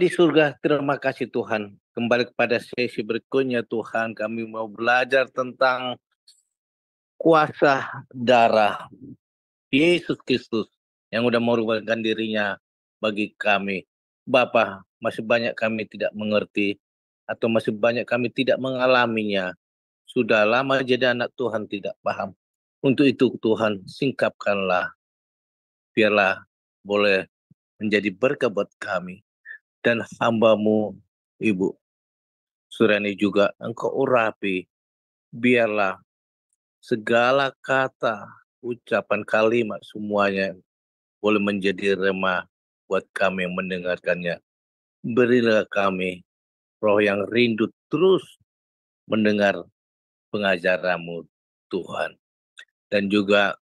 di surga, terima kasih Tuhan. Kembali kepada sesi berikutnya Tuhan, kami mau belajar tentang kuasa darah Yesus Kristus yang sudah mengorbankan dirinya bagi kami. Bapa, masih banyak kami tidak mengerti atau masih banyak kami tidak mengalaminya. Sudah lama jadi anak Tuhan tidak paham. Untuk itu Tuhan, singkapkanlah, biarlah boleh menjadi berkat buat kami. Dan hamba-Mu, Ibu Suryani juga, Engkau urapi, biarlah segala kata, ucapan kalimat semuanya boleh menjadi remah buat kami yang mendengarkannya. Berilah kami roh yang rindu terus mendengar pengajaran-Mu Tuhan. Dan juga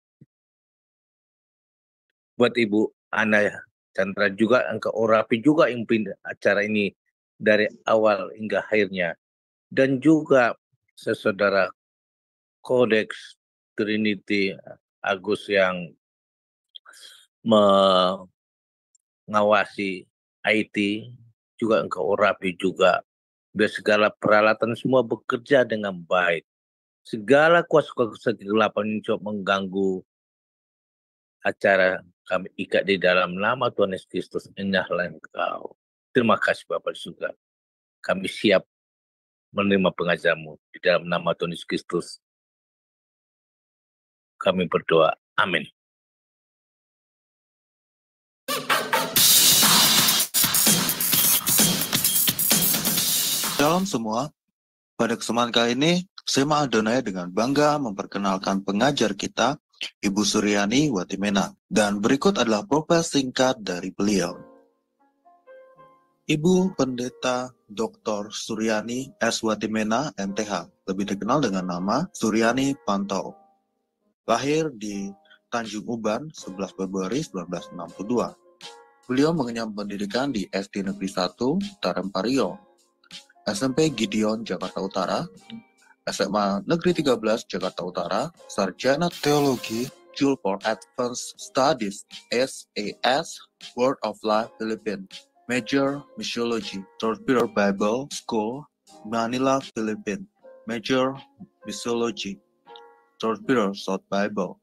buat Ibu Ana Chandra juga, Engkau urapi juga yang pindah acara ini dari awal hingga akhirnya. Dan juga saudara Kodeks Trinity Agus yang mengawasi IT, juga Engkau urapi juga. Biar segala peralatan semua bekerja dengan baik. Segala kuasa-kuasa kegelapan yang coba mengganggu acara kami ikat di dalam nama Tuhan Yesus Kristus. Indahlah Engkau. Terima kasih Bapak di surga. Kami siap menerima pengajaran-Mu di dalam nama Tuhan Yesus Kristus. Kami berdoa. Amin. Shalom semua. Pada kesempatan kali ini, Sema Adonai dengan bangga memperkenalkan pengajar kita, Ibu Suryani Watimena. Dan berikut adalah profil singkat dari beliau. Ibu Pendeta Dr. Suryani S. Watimena, MTH, lebih dikenal dengan nama Suryani Pantau. Lahir di Tanjung Uban, 11 Februari 1962. Beliau mengenyam pendidikan di SD Negeri 1, Tarempa, SMP Gideon, Jakarta Utara, SMA Negeri 13, Jakarta Utara, Sarjana Teologi, School for Advanced Studies, SAS, Word of Life, Philippines, Major Missiology, Torpedo Bible School, Manila, Philippines, Major Missiology, Torpedo South Bible,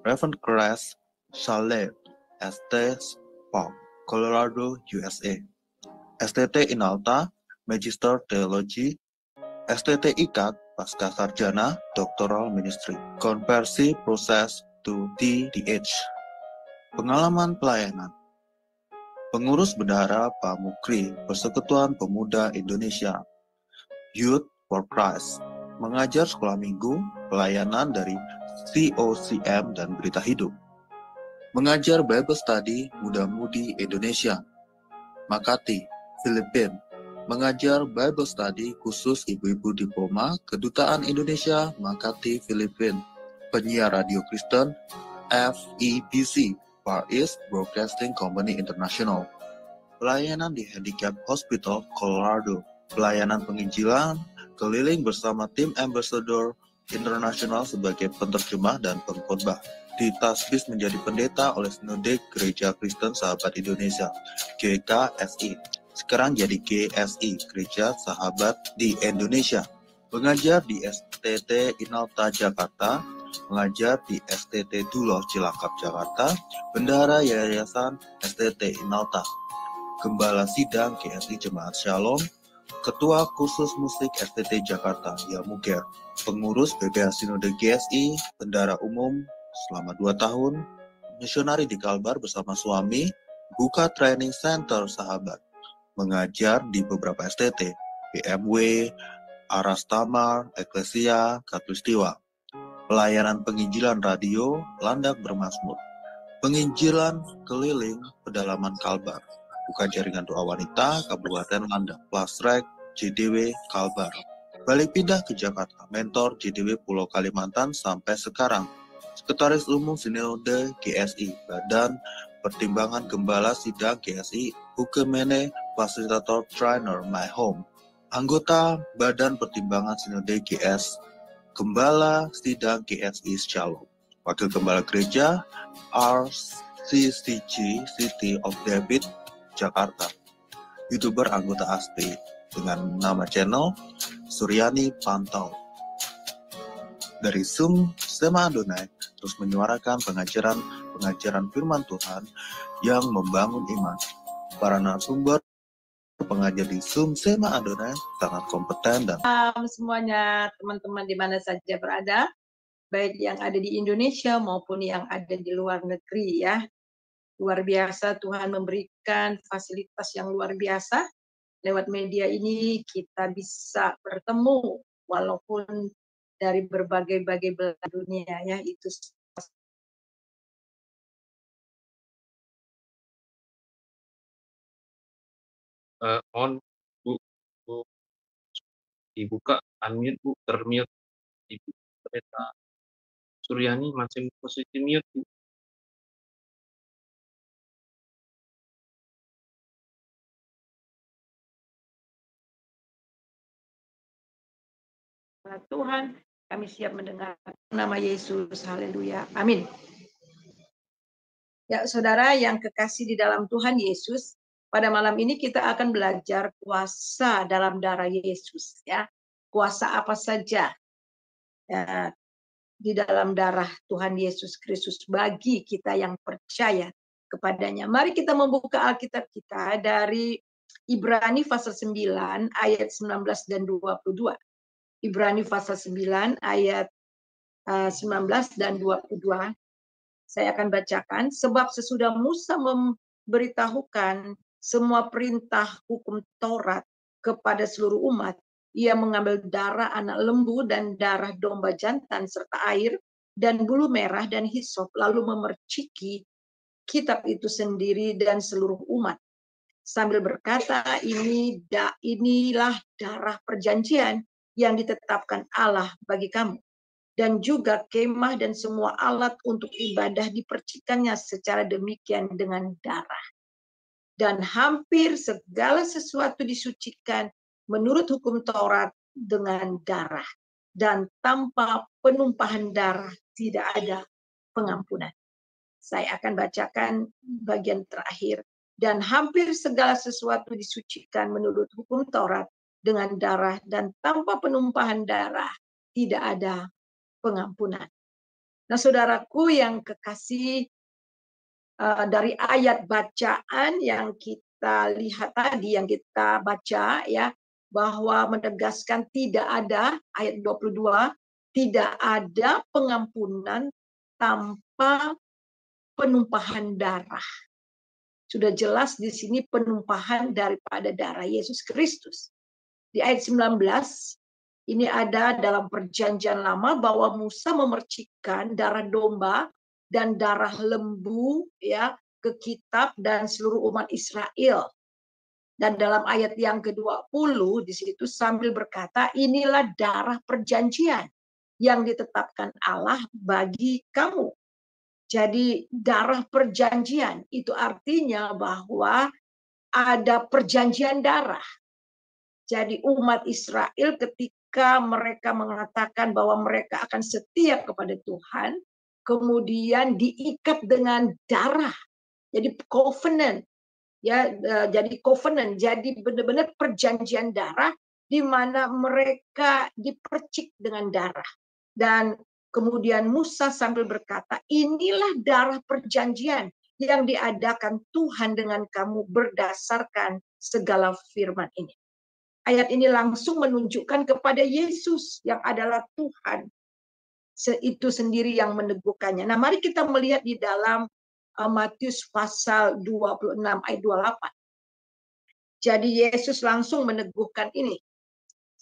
Reverend Crest Chalet, ST Spa, Colorado, USA, STT Inalta, Magister Theology, STT IKAT, Pasca Sarjana, Doctoral Ministry, Konversi Proses to DDH. Pengalaman pelayanan. Pengurus Bendahara Pamukri, Persekutuan Pemuda Indonesia, Youth for Christ, mengajar sekolah minggu, pelayanan dari COCM dan Berita Hidup, mengajar Bible Study Muda-Mudi Indonesia, Makati, Filipina, mengajar Bible Study khusus ibu-ibu diploma Kedutaan Indonesia Makati Filipina, penyiar radio Kristen FEBC, Far East Broadcasting Company International, pelayanan di Handicap Hospital Colorado, pelayanan penginjilan keliling bersama tim Ambassador Internasional sebagai penterjemah dan pengkhotbah. Ditasbis menjadi pendeta oleh Sinode Gereja Kristen Sahabat Indonesia GKSI. Sekarang jadi GSI, Gereja Sahabat di Indonesia. Mengajar di STT Inalta Jakarta, mengajar di STT Duloh Cilacap Jakarta, bendahara Yayasan STT Inalta, Gembala Sidang GSI Jemaat Shalom, Ketua Kursus Musik STT Jakarta Yamuger, pengurus BPH Sinode GSI, bendahara umum selama 2 tahun, misionari di Kalbar bersama suami, buka training center sahabat, mengajar di beberapa STT, BMW, Aras Tamar, Eklesia, Katulistiwa, pelayanan penginjilan radio, Landak Bermazmur, penginjilan keliling pedalaman Kalbar, buka jaringan doa wanita, Kabupaten Landak, Plasrek, JDW, Kalbar, balik pindah ke Jakarta, mentor JDW Pulau Kalimantan sampai sekarang, Sekretaris Umum Sinode GSI, Badan Pertimbangan Gembala Sidang GSI, Ukemene, Fasilitator Trainer My Home, anggota Badan Pertimbangan Sinode GS, Gembala Sidang GSI Shalom, Wakil Gembala Gereja RCCG City of David, Jakarta, YouTuber anggota ASTI dengan nama channel Suryani Pantau. Dari Zoom Sema Adonai terus menyuarakan pengajaran firman Tuhan yang membangun iman. Para narasumber pengajar di Zoom Sema Adonai sangat kompeten dan semuanya, teman-teman di mana saja berada, baik yang ada di Indonesia maupun yang ada di luar negeri ya. Luar biasa, Tuhan memberikan fasilitas yang luar biasa. Lewat media ini kita bisa bertemu walaupun dari berbagai-bagai belahan dunia ya. Itu on Bu, Bu dibuka, unmute Bu, termute Ibu Pendeta Suryani masih posisi mute Bu. Tuhan, kami siap mendengar nama Yesus. Haleluya. Amin. Ya, saudara yang kekasih di dalam Tuhan Yesus, pada malam ini kita akan belajar kuasa dalam darah Yesus ya. Kuasa apa saja ya, di dalam darah Tuhan Yesus Kristus bagi kita yang percaya kepadanya. Mari kita membuka Alkitab kita dari Ibrani pasal 9 ayat 19 dan 22. Ibrani pasal 9 ayat 19 dan 22. Saya akan bacakan. Sebab sesudah Musa memberitahukan semua perintah hukum Taurat kepada seluruh umat, ia mengambil darah anak lembu dan darah domba jantan serta air dan bulu merah dan hisop, lalu memerciki kitab itu sendiri dan seluruh umat, sambil berkata, inilah darah perjanjian yang ditetapkan Allah bagi kamu. Dan juga kemah dan semua alat untuk ibadah dipercikannya secara demikian dengan darah. Dan hampir segala sesuatu disucikan menurut hukum Taurat dengan darah. Dan tanpa penumpahan darah tidak ada pengampunan. Saya akan bacakan bagian terakhir. Dan hampir segala sesuatu disucikan menurut hukum Taurat dengan darah, dan tanpa penumpahan darah tidak ada pengampunan. Nah, saudaraku yang kekasih, dari ayat bacaan yang kita lihat tadi, yang kita baca ya, bahwa menegaskan tidak ada, ayat 22, tidak ada pengampunan tanpa penumpahan darah. Sudah jelas di sini penumpahan daripada darah Yesus Kristus. Di ayat 19, ini ada dalam perjanjian lama bahwa Musa memercikkan darah domba dan darah lembu ya ke kitab dan seluruh umat Israel. Dan dalam ayat yang ke-20 di situ sambil berkata, inilah darah perjanjian yang ditetapkan Allah bagi kamu. Jadi darah perjanjian itu artinya bahwa ada perjanjian darah. Jadi umat Israel ketika mereka mengatakan bahwa mereka akan setia kepada Tuhan, kemudian diikat dengan darah. Jadi covenant, ya, jadi covenant, jadi benar-benar perjanjian darah di mana mereka dipercik dengan darah. Dan kemudian Musa sambil berkata, inilah darah perjanjian yang diadakan Tuhan dengan kamu berdasarkan segala firman ini. Ayat ini langsung menunjukkan kepada Yesus yang adalah Tuhan. Itu sendiri yang meneguhkannya. Nah, mari kita melihat di dalam Matius pasal 26 ayat 28. Jadi Yesus langsung meneguhkan ini.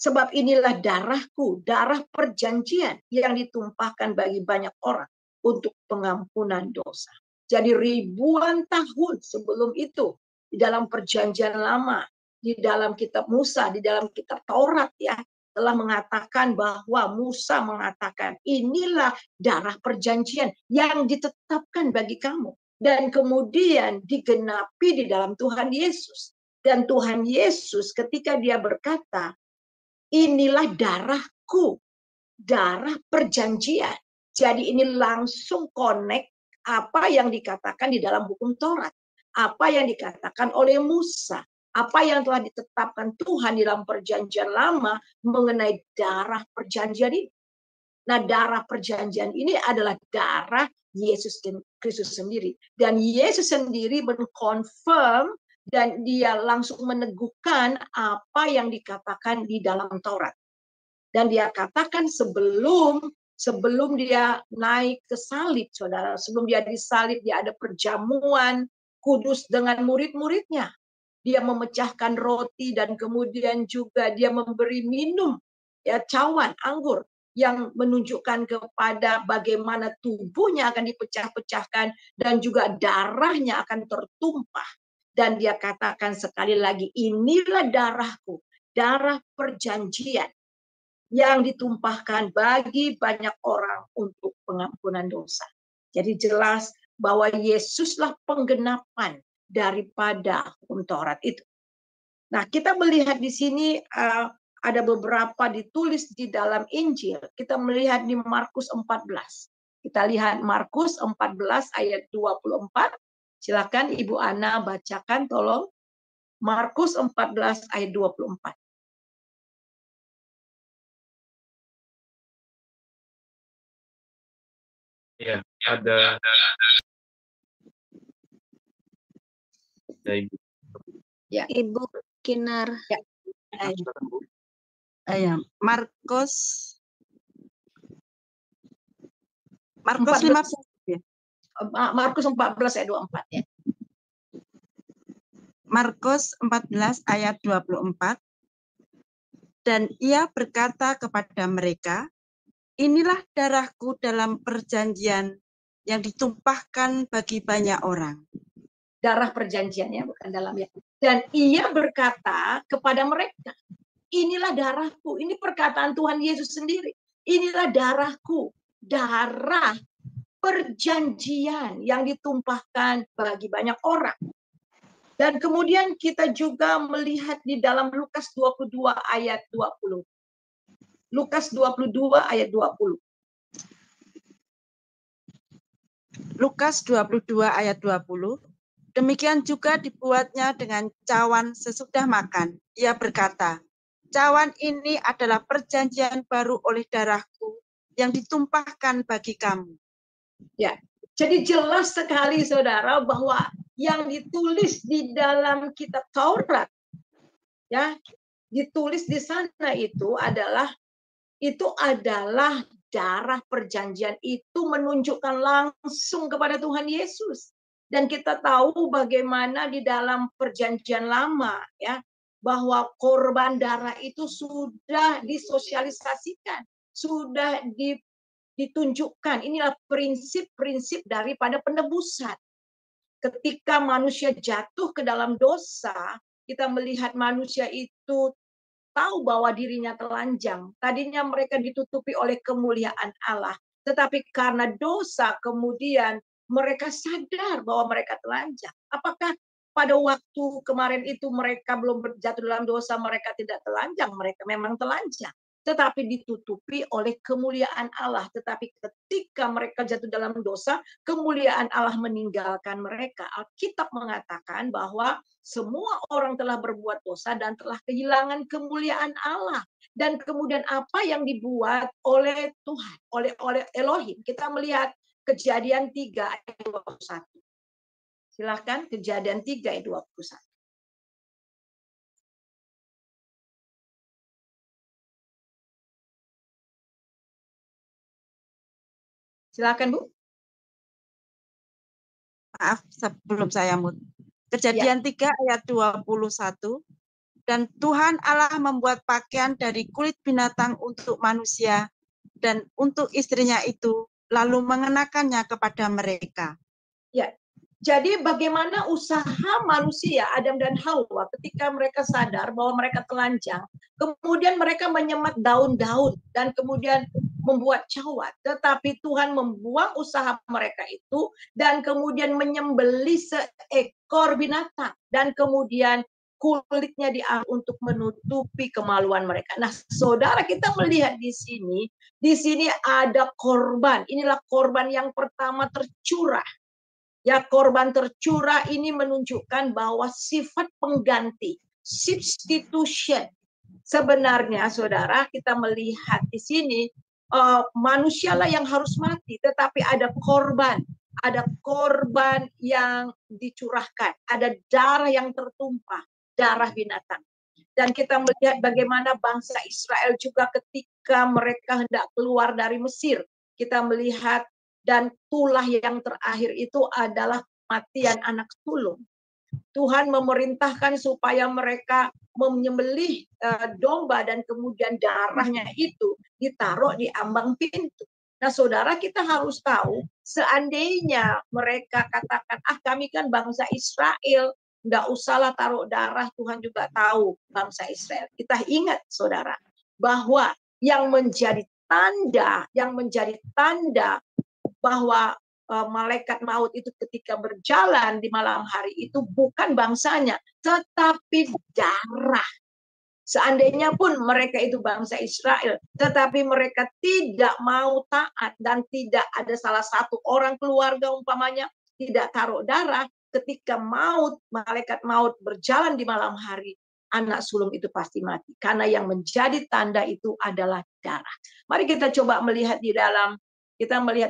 Sebab inilah darahku, darah perjanjian yang ditumpahkan bagi banyak orang untuk pengampunan dosa. Jadi ribuan tahun sebelum itu, di dalam perjanjian lama, di dalam kitab Musa, di dalam kitab Taurat ya, telah mengatakan bahwa Musa mengatakan inilah darah perjanjian yang ditetapkan bagi kamu. Dan kemudian digenapi di dalam Tuhan Yesus. Dan Tuhan Yesus ketika dia berkata, inilah darahku, darah perjanjian. Jadi ini langsung connect apa yang dikatakan di dalam hukum Taurat, apa yang dikatakan oleh Musa, apa yang telah ditetapkan Tuhan di dalam perjanjian lama mengenai darah perjanjian ini. Nah, darah perjanjian ini adalah darah Yesus Kristus sendiri. Dan Yesus sendiri mengkonfirm dan dia langsung meneguhkan apa yang dikatakan di dalam Taurat. Dan dia katakan sebelum dia naik ke salib, saudara, sebelum dia disalib, dia ada perjamuan kudus dengan murid-muridnya. Dia memecahkan roti dan kemudian juga dia memberi minum ya cawan anggur yang menunjukkan kepada bagaimana tubuhnya akan dipecah-pecahkan dan juga darahnya akan tertumpah. Dan dia katakan sekali lagi, inilah darahku, darah perjanjian yang ditumpahkan bagi banyak orang untuk pengampunan dosa. Jadi jelas bahwa Yesuslah penggenapan daripada hukum Taurat itu. Nah, kita melihat di sini ada beberapa ditulis di dalam Injil. Kita melihat di Markus 14. Kita lihat Markus 14 ayat 24. Silakan Ibu Ana bacakan, tolong. Markus 14 ayat 24. Ya, ada Ibu. Ya. Ibu Kinar. Ya. Markus 14. 15 ya. Markus 14 ayat 24 ya. Markus 14 ayat 24. Dan ia berkata kepada mereka, inilah darahku dalam perjanjian yang ditumpahkan bagi banyak orang. Darah perjanjiannya, bukan dalam ya. Dan ia berkata kepada mereka, inilah darahku. Ini perkataan Tuhan Yesus sendiri. Inilah darahku, darah perjanjian yang ditumpahkan bagi banyak orang. Dan kemudian kita juga melihat di dalam Lukas 22 ayat 20. Lukas 22 ayat 20. Lukas 22 ayat 20. Demikian juga dibuatnya dengan cawan sesudah makan. Ia berkata, cawan ini adalah perjanjian baru oleh darahku yang ditumpahkan bagi kamu. Ya, jadi jelas sekali saudara bahwa yang ditulis di dalam kitab Taurat, ya, ditulis di sana itu adalah darah perjanjian, itu menunjukkan langsung kepada Tuhan Yesus. Dan kita tahu bagaimana di dalam perjanjian lama ya, bahwa korban darah itu sudah disosialisasikan, sudah ditunjukkan. Inilah prinsip-prinsip daripada penebusan. Ketika manusia jatuh ke dalam dosa, kita melihat manusia itu tahu bahwa dirinya telanjang. Tadinya mereka ditutupi oleh kemuliaan Allah. Tetapi karena dosa kemudian mereka sadar bahwa mereka telanjang. Apakah pada waktu kemarin itu mereka belum jatuh dalam dosa, mereka tidak telanjang? Mereka memang telanjang. Tetapi ditutupi oleh kemuliaan Allah. Tetapi ketika mereka jatuh dalam dosa, kemuliaan Allah meninggalkan mereka. Alkitab mengatakan bahwa semua orang telah berbuat dosa dan telah kehilangan kemuliaan Allah. Dan kemudian apa yang dibuat oleh Tuhan, oleh Elohim. Kita melihat Kejadian 3 ayat 21. Silakan Kejadian 3 ayat 21. Silakan Bu. Maaf, sebelum saya mut. Kejadian 3 ayat 21. Dan Tuhan Allah membuat pakaian dari kulit binatang untuk manusia dan untuk istrinya itu, lalu mengenakannya kepada mereka. Ya, jadi bagaimana usaha manusia Adam dan Hawa ketika mereka sadar bahwa mereka telanjang, kemudian mereka menyemat daun-daun dan kemudian membuat cawat. Tetapi Tuhan membuang usaha mereka itu dan kemudian menyembelih seekor binatang dan kemudian kulitnya diambil untuk menutupi kemaluan mereka. Nah, saudara, kita melihat di sini ada korban. Inilah korban yang pertama tercurah. Ya, korban tercurah ini menunjukkan bahwa sifat pengganti, substitution. Sebenarnya saudara, kita melihat di sini manusialah yang harus mati, tetapi ada korban yang dicurahkan, ada darah yang tertumpah, darah binatang. Dan kita melihat bagaimana bangsa Israel juga ketika mereka hendak keluar dari Mesir, kita melihat dan tulah yang terakhir itu adalah kematian anak sulung. Tuhan memerintahkan supaya mereka menyembelih domba dan kemudian darahnya itu ditaruh di ambang pintu. Nah, saudara, kita harus tahu, seandainya mereka katakan, kami kan bangsa Israel, enggak usahlah taruh darah, Tuhan juga tahu bangsa Israel. Kita ingat, saudara, bahwa yang menjadi tanda bahwa malaikat maut itu ketika berjalan di malam hari itu bukan bangsanya, tetapi darah. Seandainya pun mereka itu bangsa Israel, tetapi mereka tidak mau taat dan tidak ada salah satu orang keluarga umpamanya tidak taruh darah, ketika malaikat maut berjalan di malam hari, anak sulung itu pasti mati. Karena yang menjadi tanda itu adalah darah. Mari kita coba melihat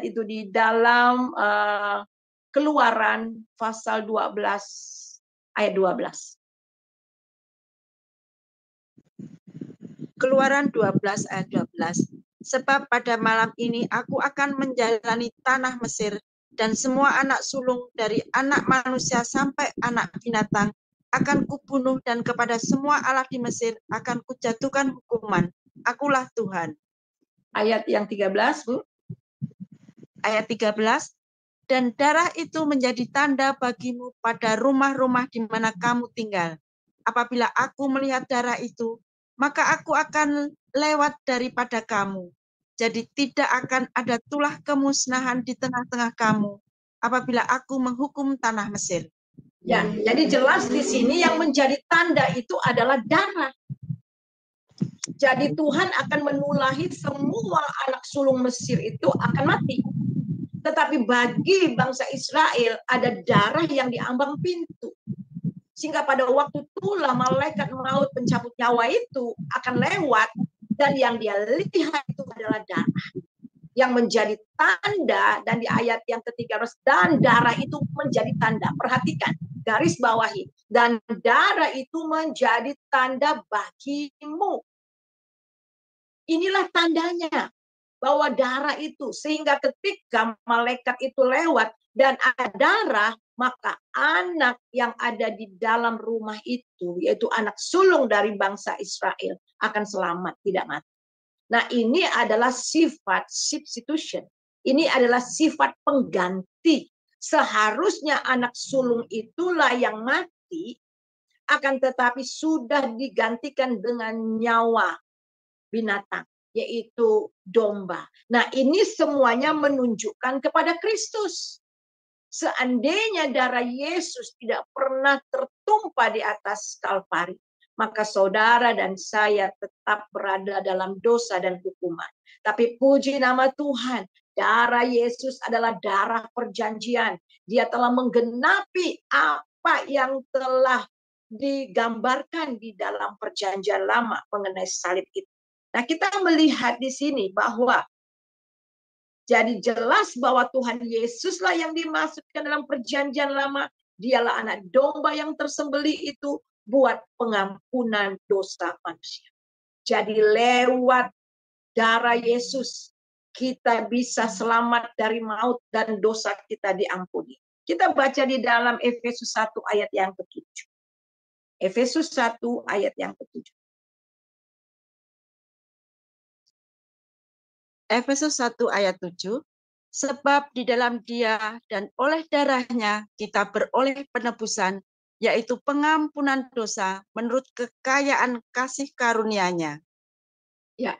itu di dalam Keluaran pasal 12 ayat 12. Keluaran 12 ayat 12. Sebab pada malam ini aku akan menjalani tanah Mesir, dan semua anak sulung dari anak manusia sampai anak binatang akan kubunuh, dan kepada semua Allah di Mesir akan kujatuhkan hukuman. Akulah Tuhan. Ayat yang 13, Bu. Ayat 13. Dan darah itu menjadi tanda bagimu pada rumah-rumah di mana kamu tinggal. Apabila aku melihat darah itu, maka aku akan lewat daripada kamu. Jadi tidak akan ada tulah kemusnahan di tengah-tengah kamu apabila aku menghukum tanah Mesir. Ya, jadi jelas di sini yang menjadi tanda itu adalah darah. Jadi Tuhan akan menulahi semua anak sulung Mesir itu akan mati. Tetapi bagi bangsa Israel ada darah yang di ambang pintu. Sehingga pada waktu itulah malaikat maut pencabut nyawa itu akan lewat, dan yang dia lihat itu adalah darah. Yang menjadi tanda, dan di ayat yang ke-13, dan darah itu menjadi tanda. Perhatikan, garis bawahi. Dan darah itu menjadi tanda bagimu. Inilah tandanya bahwa darah itu, sehingga ketika malaikat itu lewat dan ada darah, maka anak yang ada di dalam rumah itu, yaitu anak sulung dari bangsa Israel, akan selamat, tidak mati. Nah, ini adalah sifat substitution. Ini adalah sifat pengganti. Seharusnya anak sulung itulah yang mati, akan tetapi sudah digantikan dengan nyawa binatang, yaitu domba. Nah, ini semuanya menunjukkan kepada Kristus. Seandainya darah Yesus tidak pernah tertumpah di atas Kalvari, maka saudara dan saya tetap berada dalam dosa dan hukuman. Tapi puji nama Tuhan, darah Yesus adalah darah perjanjian. Dia telah menggenapi apa yang telah digambarkan di dalam perjanjian lama mengenai salib itu. Nah, kita melihat di sini bahwa jadi jelas bahwa Tuhan Yesuslah yang dimasukkan dalam perjanjian lama. Dialah anak domba yang tersembelih itu buat pengampunan dosa manusia. Jadi lewat darah Yesus kita bisa selamat dari maut dan dosa kita diampuni. Kita baca di dalam Efesus 1 ayat yang ke-7. Efesus 1 ayat yang ke-7. Efesus 1 ayat 7, sebab di dalam Dia dan oleh darahnya kita beroleh penebusan, yaitu pengampunan dosa menurut kekayaan kasih karunia-Nya. Ya,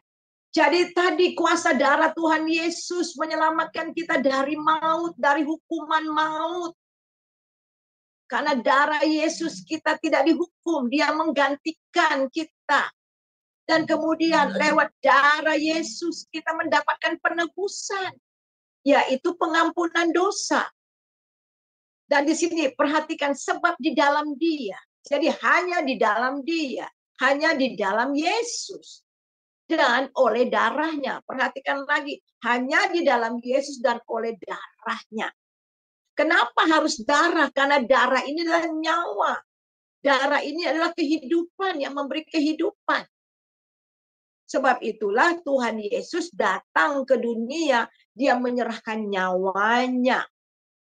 jadi tadi kuasa darah Tuhan Yesus menyelamatkan kita dari maut, dari hukuman maut. Karena darah Yesus kita tidak dihukum, Dia menggantikan kita. Dan kemudian lewat darah Yesus kita mendapatkan penebusan, yaitu pengampunan dosa. Dan di sini perhatikan, sebab di dalam Dia. Jadi hanya di dalam Dia, hanya di dalam Yesus. Dan oleh darahnya. Perhatikan lagi, hanya di dalam Yesus dan oleh darahnya. Kenapa harus darah? Karena darah ini adalah nyawa. Darah ini adalah kehidupan, yang memberi kehidupan. Sebab itulah Tuhan Yesus datang ke dunia, dia menyerahkan nyawanya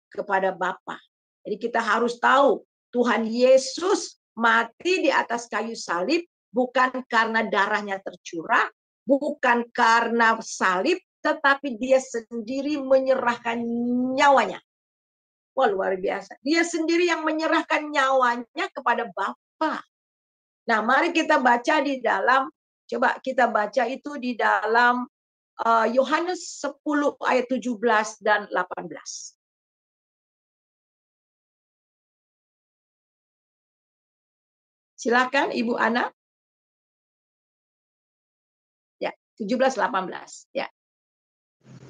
kepada Bapa. Jadi kita harus tahu, Tuhan Yesus mati di atas kayu salib bukan karena darahnya tercurah, bukan karena salib, tetapi dia sendiri menyerahkan nyawanya. Wah, luar biasa. Dia sendiri yang menyerahkan nyawanya kepada Bapa. Nah, mari kita baca di dalam, coba kita baca itu di dalam Yohanes 10 ayat 17 dan 18. Silakan Ibu Ana. Ya, 17 18. Ya.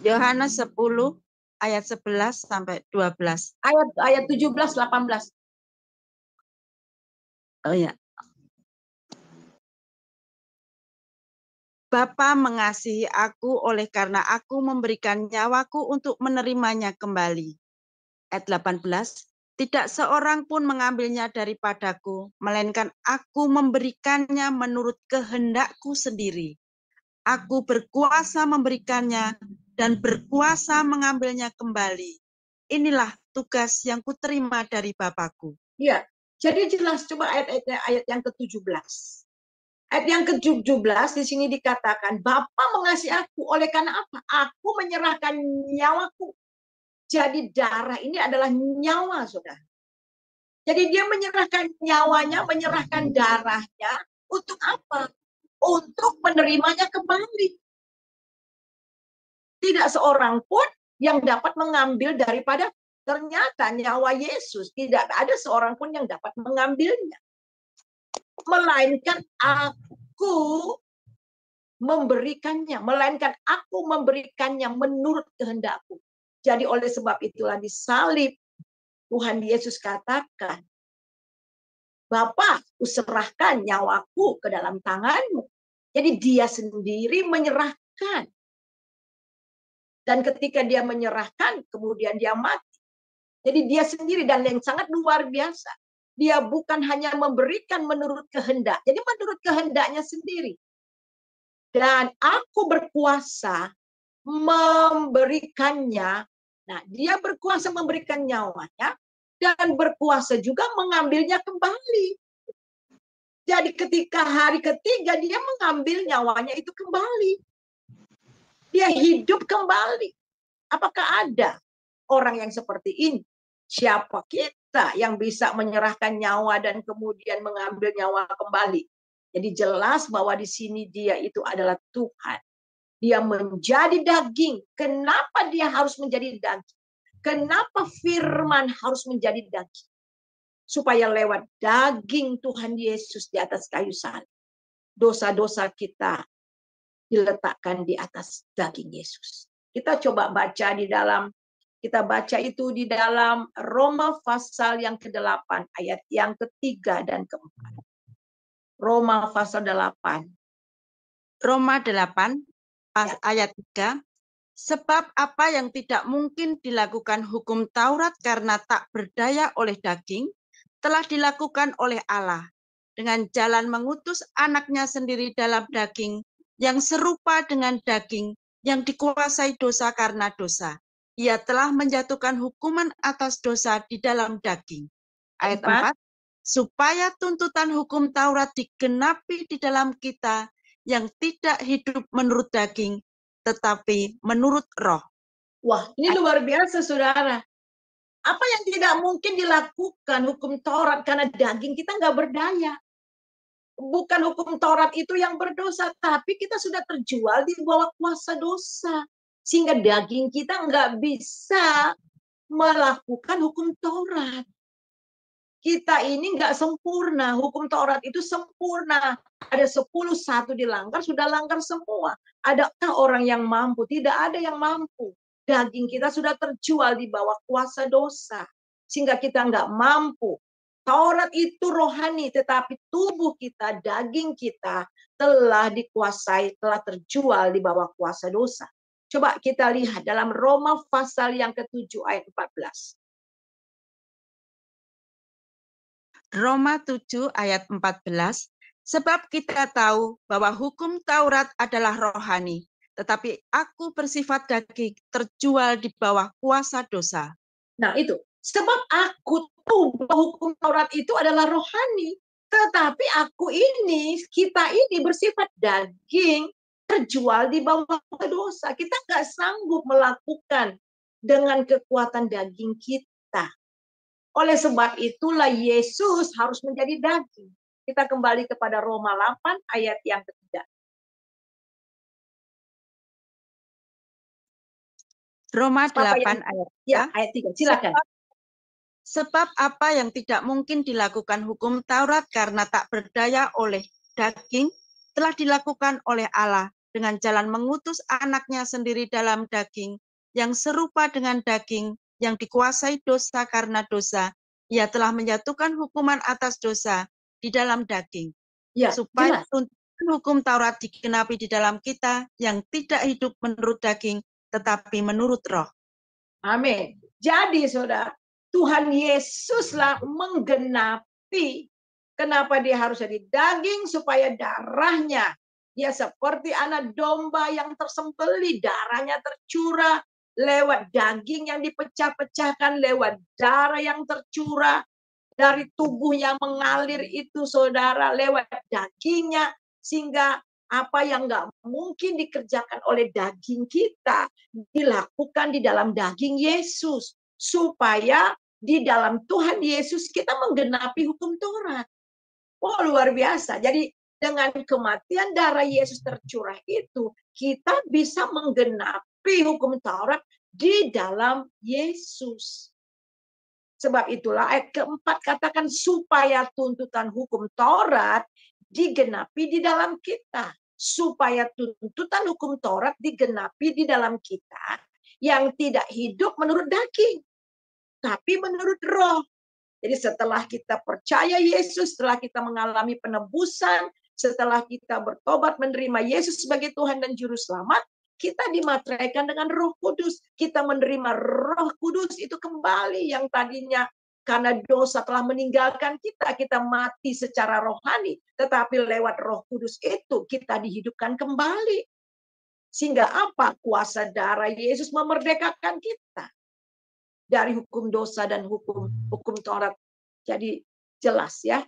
Yohanes 10 ayat 11 sampai 12. Ayat 17 18. Oh ya. Bapa mengasihi aku oleh karena aku memberikan nyawaku untuk menerimanya kembali. Ayat 18. Tidak seorang pun mengambilnya daripadaku, melainkan aku memberikannya menurut kehendakku sendiri. Aku berkuasa memberikannya dan berkuasa mengambilnya kembali. Inilah tugas yang kuterima dari Bapakku. Ya, jadi jelas, coba ayat yang ke-17. Ayat yang ke-17 di sini dikatakan, Bapa mengasihi aku oleh karena apa? Aku menyerahkan nyawaku. Jadi darah ini adalah nyawa, saudara. Jadi dia menyerahkan nyawanya, menyerahkan darahnya untuk apa? Untuk menerimanya kembali. Tidak seorang pun yang dapat mengambil daripada, ternyata nyawa Yesus. Tidak ada seorang pun yang dapat mengambilnya. Melainkan aku memberikannya. Melainkan aku memberikannya menurut kehendakku. Jadi oleh sebab itulah disalib, Tuhan Yesus katakan, Bapa, kuserahkan nyawaku ke dalam tanganmu. Jadi dia sendiri menyerahkan. Dan ketika dia menyerahkan, kemudian dia mati. Jadi dia sendiri, dan yang sangat luar biasa. Dia bukan hanya memberikan menurut kehendak. Jadi menurut kehendaknya sendiri. Dan aku berkuasa memberikannya. Nah, dia berkuasa memberikan nyawanya. Dan berkuasa juga mengambilnya kembali. Jadi ketika hari ketiga dia mengambil nyawanya itu kembali. Dia hidup kembali. Apakah ada orang yang seperti ini? Siapa kita yang bisa menyerahkan nyawa dan kemudian mengambil nyawa kembali? Jadi jelas bahwa di sini dia itu adalah Tuhan. Dia menjadi daging. Kenapa dia harus menjadi daging? Kenapa firman harus menjadi daging? Supaya lewat daging Tuhan Yesus di atas kayu salib, dosa-dosa kita diletakkan di atas daging Yesus. Kita coba baca di dalam, kita baca itu di dalam Roma pasal yang ke-8, ayat yang ke-3 dan ke-4. Roma pasal 8. Roma 8, ayat 3. Sebab apa yang tidak mungkin dilakukan hukum Taurat karena tak berdaya oleh daging, telah dilakukan oleh Allah dengan jalan mengutus anaknya sendiri dalam daging yang serupa dengan daging yang dikuasai dosa karena dosa. Ia telah menjatuhkan hukuman atas dosa di dalam daging. Ayat 4. Supaya tuntutan hukum Taurat digenapi di dalam kita yang tidak hidup menurut daging, tetapi menurut roh. Wah, ini luar biasa, saudara. Apa yang tidak mungkin dilakukan hukum Taurat karena daging kita nggak berdaya. Bukan hukum Taurat itu yang berdosa, tapi kita sudah terjual di bawah kuasa dosa. Sehingga daging kita nggak bisa melakukan hukum Taurat. Kita ini nggak sempurna. Hukum Taurat itu sempurna. Ada 10-1 dilanggar, sudah langgar semua. Adakah orang yang mampu? Tidak ada yang mampu. Daging kita sudah terjual di bawah kuasa dosa. sehingga kita nggak mampu. Taurat itu rohani, tetapi tubuh kita, daging kita telah dikuasai, telah terjual di bawah kuasa dosa. Coba kita lihat dalam Roma pasal yang ke-7 ayat 14. Roma 7 ayat 14, sebab kita tahu bahwa hukum Taurat adalah rohani, tetapi aku bersifat daging, terjual di bawah kuasa dosa. Nah itu, sebab aku tahu bahwa hukum Taurat itu adalah rohani, tetapi aku ini, kita ini bersifat daging, terjual di bawah kuasa dosa. Kita nggak sanggup melakukan dengan kekuatan daging kita. Oleh sebab itulah Yesus harus menjadi daging. Kita kembali kepada Roma 8 ayat yang ketiga. Roma 8 ayat 3. Ayat 3. Silakan. Sebab apa yang tidak mungkin dilakukan hukum Taurat karena tak berdaya oleh daging, telah dilakukan oleh Allah dengan jalan mengutus anaknya sendiri dalam daging, yang serupa dengan daging, yang dikuasai dosa karena dosa. Ia telah menjatuhkan hukuman atas dosa di dalam daging. Ya, supaya jelas. hukum Taurat digenapi di dalam kita yang tidak hidup menurut daging, tetapi menurut roh. Amin. Jadi saudara, Tuhan Yesuslah menggenapi. Kenapa dia harus jadi daging? Supaya darahnya, dia seperti anak domba yang tersembelih, darahnya tercurah lewat daging yang dipecah-pecahkan, lewat darah yang tercurah dari tubuh yang mengalir itu, saudara, lewat dagingnya, sehingga apa yang nggak mungkin dikerjakan oleh daging kita dilakukan di dalam daging Yesus, supaya di dalam Tuhan Yesus kita menggenapi hukum Taurat. Oh, luar biasa. Jadi dengan kematian darah Yesus tercurah itu, kita bisa menggenapi hukum Taurat di dalam Yesus. Sebab itulah ayat keempat katakan supaya tuntutan hukum Taurat digenapi di dalam kita. Supaya tuntutan hukum Taurat digenapi di dalam kita yang tidak hidup menurut daging, tapi menurut roh. Jadi setelah kita percaya Yesus, setelah kita mengalami penebusan, setelah kita bertobat menerima Yesus sebagai Tuhan dan Juru Selamat, kita dimateraikan dengan Roh Kudus. Kita menerima Roh Kudus itu kembali yang tadinya karena dosa telah meninggalkan kita, kita mati secara rohani. Tetapi lewat Roh Kudus itu kita dihidupkan kembali. Sehingga apa? Kuasa darah Yesus memerdekakan kita dari hukum dosa dan hukum Taurat. Jadi jelas ya.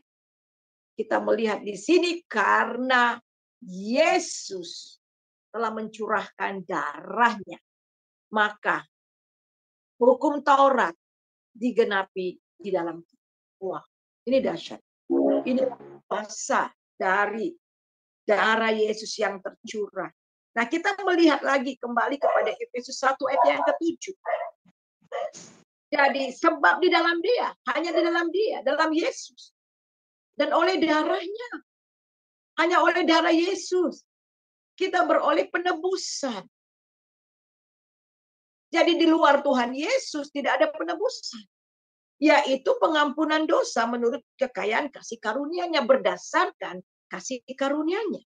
Kita melihat di sini karena Yesus telah mencurahkan darahnya, maka hukum Taurat digenapi di dalam kita. Wah, ini dahsyat. Ini kuasa dari darah Yesus yang tercurah. Nah, kita melihat lagi kembali kepada Efesus 1 ayat yang ke-7. Jadi sebab di dalam dia, hanya di dalam dia, dalam Yesus. Dan oleh darahnya, hanya oleh darah Yesus, kita beroleh penebusan. Jadi di luar Tuhan Yesus tidak ada penebusan. Yaitu pengampunan dosa menurut kekayaan kasih karunia-Nya, berdasarkan kasih karunia-Nya.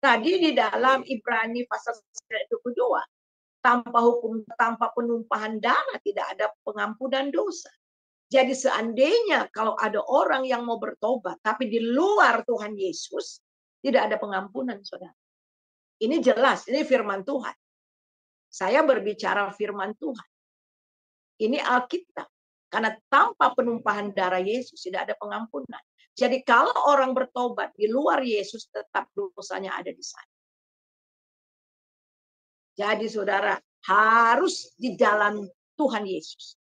Tadi di dalam Ibrani pasal 22, tanpa hukum, tanpa penumpahan darah tidak ada pengampunan dosa. Jadi seandainya kalau ada orang yang mau bertobat, tapi di luar Tuhan Yesus, tidak ada pengampunan, saudara. Ini jelas, ini firman Tuhan. Saya berbicara firman Tuhan. Ini Alkitab. Karena tanpa penumpahan darah Yesus tidak ada pengampunan. Jadi kalau orang bertobat di luar Yesus, tetap dosanya ada di sana. Jadi saudara, harus di dalam Tuhan Yesus.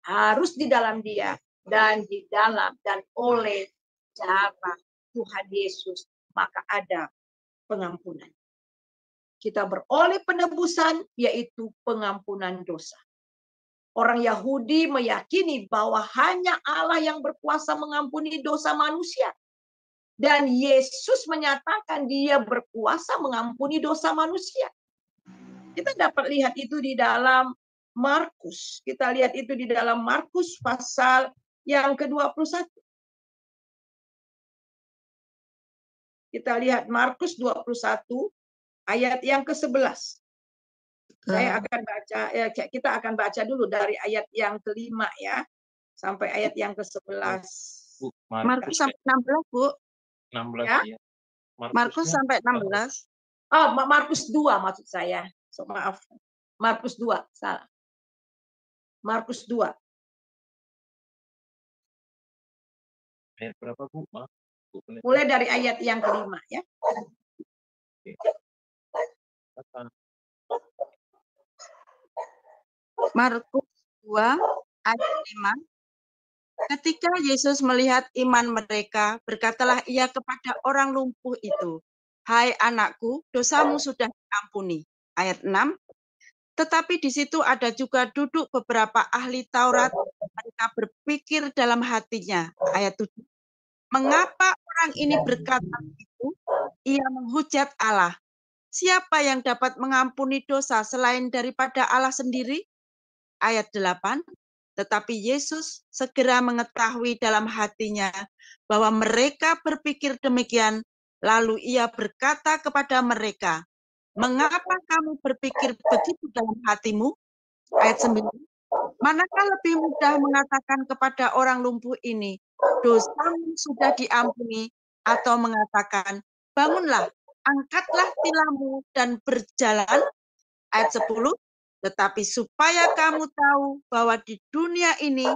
Harus di dalam dia dan di dalam dan oleh darah Tuhan Yesus, maka ada pengampunan. Kita beroleh penebusan, yaitu pengampunan dosa. Orang Yahudi meyakini bahwa hanya Allah yang berkuasa mengampuni dosa manusia. Dan Yesus menyatakan dia berkuasa mengampuni dosa manusia. Kita dapat lihat itu di dalam Markus. Kita lihat itu di dalam Markus pasal yang ke-21. Kita lihat Markus 21 ayat yang ke-11. Saya akan baca, kita akan baca dulu dari ayat yang ke-5 ya, sampai ayat yang ke-11. Bu, Markus sampai 16, Bu. 16 Ya? ya. Markus sampai 16. Oh, Markus 2 maksud saya. So, maaf. Markus 2, salah. Markus 2. Ayat berapa, Bu? Maaf. Bu, Mulai dari ayat yang ke-5 ya. Markus 2 ayat 5. Ketika Yesus melihat iman mereka, berkatalah ia kepada orang lumpuh itu, "Hai anakku, dosamu sudah diampuni." Ayat 6. Tetapi di situ ada juga duduk beberapa ahli Taurat. Mereka berpikir dalam hatinya. Ayat 7. Mengapa orang ini berkata begitu? Ia menghujat Allah. Siapa yang dapat mengampuni dosa selain daripada Allah sendiri? Ayat 8. Tetapi Yesus segera mengetahui dalam hatinya bahwa mereka berpikir demikian. Lalu ia berkata kepada mereka, "Mengapa kamu berpikir begitu dalam hatimu?" Ayat 9. Manakah lebih mudah mengatakan kepada orang lumpuh ini, "Dosamu sudah diampuni," atau mengatakan, "Bangunlah, angkatlah tilammu dan berjalan." Ayat 10. Tetapi supaya kamu tahu bahwa di dunia ini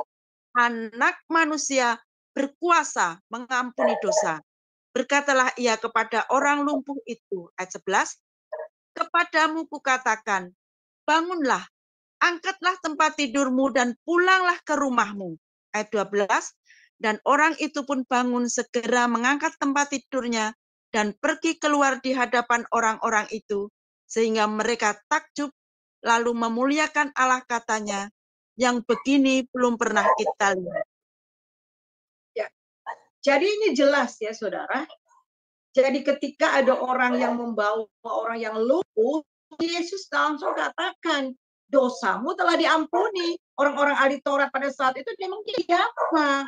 Anak Manusia berkuasa mengampuni dosa. Berkatalah ia kepada orang lumpuh itu. Ayat 11. Kepadamu kukatakan, bangunlah, angkatlah tempat tidurmu dan pulanglah ke rumahmu. Ayat 12. Dan orang itu pun bangun segera mengangkat tempat tidurnya dan pergi keluar di hadapan orang-orang itu, sehingga mereka takjub lalu memuliakan Allah, katanya, yang begini belum pernah kita lihat. Ya. Jadi ini jelas ya saudara. Jadi ketika ada orang yang membawa orang yang lumpuh, Yesus langsung katakan, dosamu telah diampuni. Orang-orang ahli Taurat pada saat itu memang siapa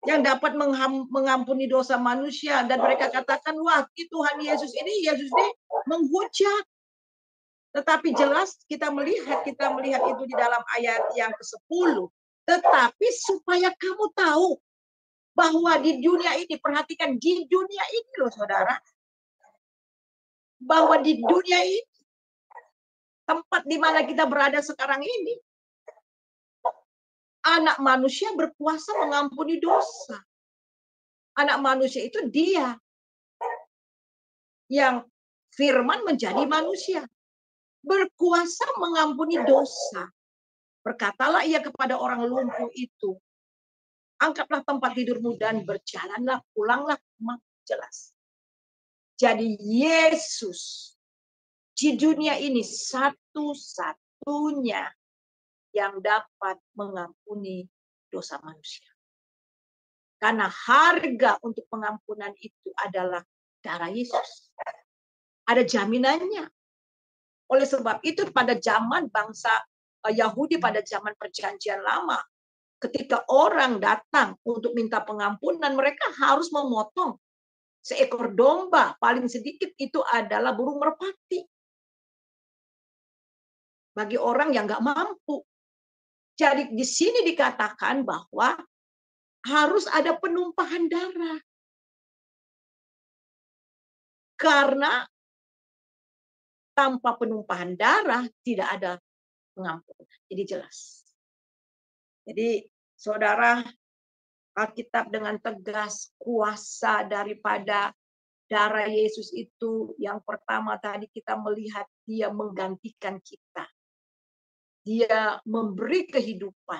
yang dapat mengampuni dosa manusia, dan mereka katakan, wah Tuhan Yesus ini menghujat. Tetapi jelas kita melihat itu di dalam ayat yang ke-10. Tetapi supaya kamu tahu bahwa di dunia ini, perhatikan, di dunia ini loh saudara, bahwa di dunia ini, tempat di mana kita berada sekarang ini, Anak Manusia berkuasa mengampuni dosa. Anak Manusia itu Dia yang firman menjadi manusia, berkuasa mengampuni dosa. Berkatalah ia kepada orang lumpuh itu, angkatlah tempat tidurmu dan berjalanlah, pulanglah. Jelas. Jadi Yesus di dunia ini satu-satunya yang dapat mengampuni dosa manusia. Karena harga untuk pengampunan itu adalah darah Yesus. Ada jaminannya. Oleh sebab itu pada zaman bangsa Yahudi, pada zaman perjanjian lama, ketika orang datang untuk minta pengampunan, mereka harus memotong seekor domba. Paling sedikit itu adalah burung merpati. Bagi orang yang nggak mampu. Jadi di sini dikatakan bahwa harus ada penumpahan darah. Karena tanpa penumpahan darah tidak ada pengampunan. Jadi jelas. Jadi saudara, Alkitab dengan tegas, kuasa daripada darah Yesus itu, yang pertama tadi kita melihat Dia menggantikan kita. Dia memberi kehidupan.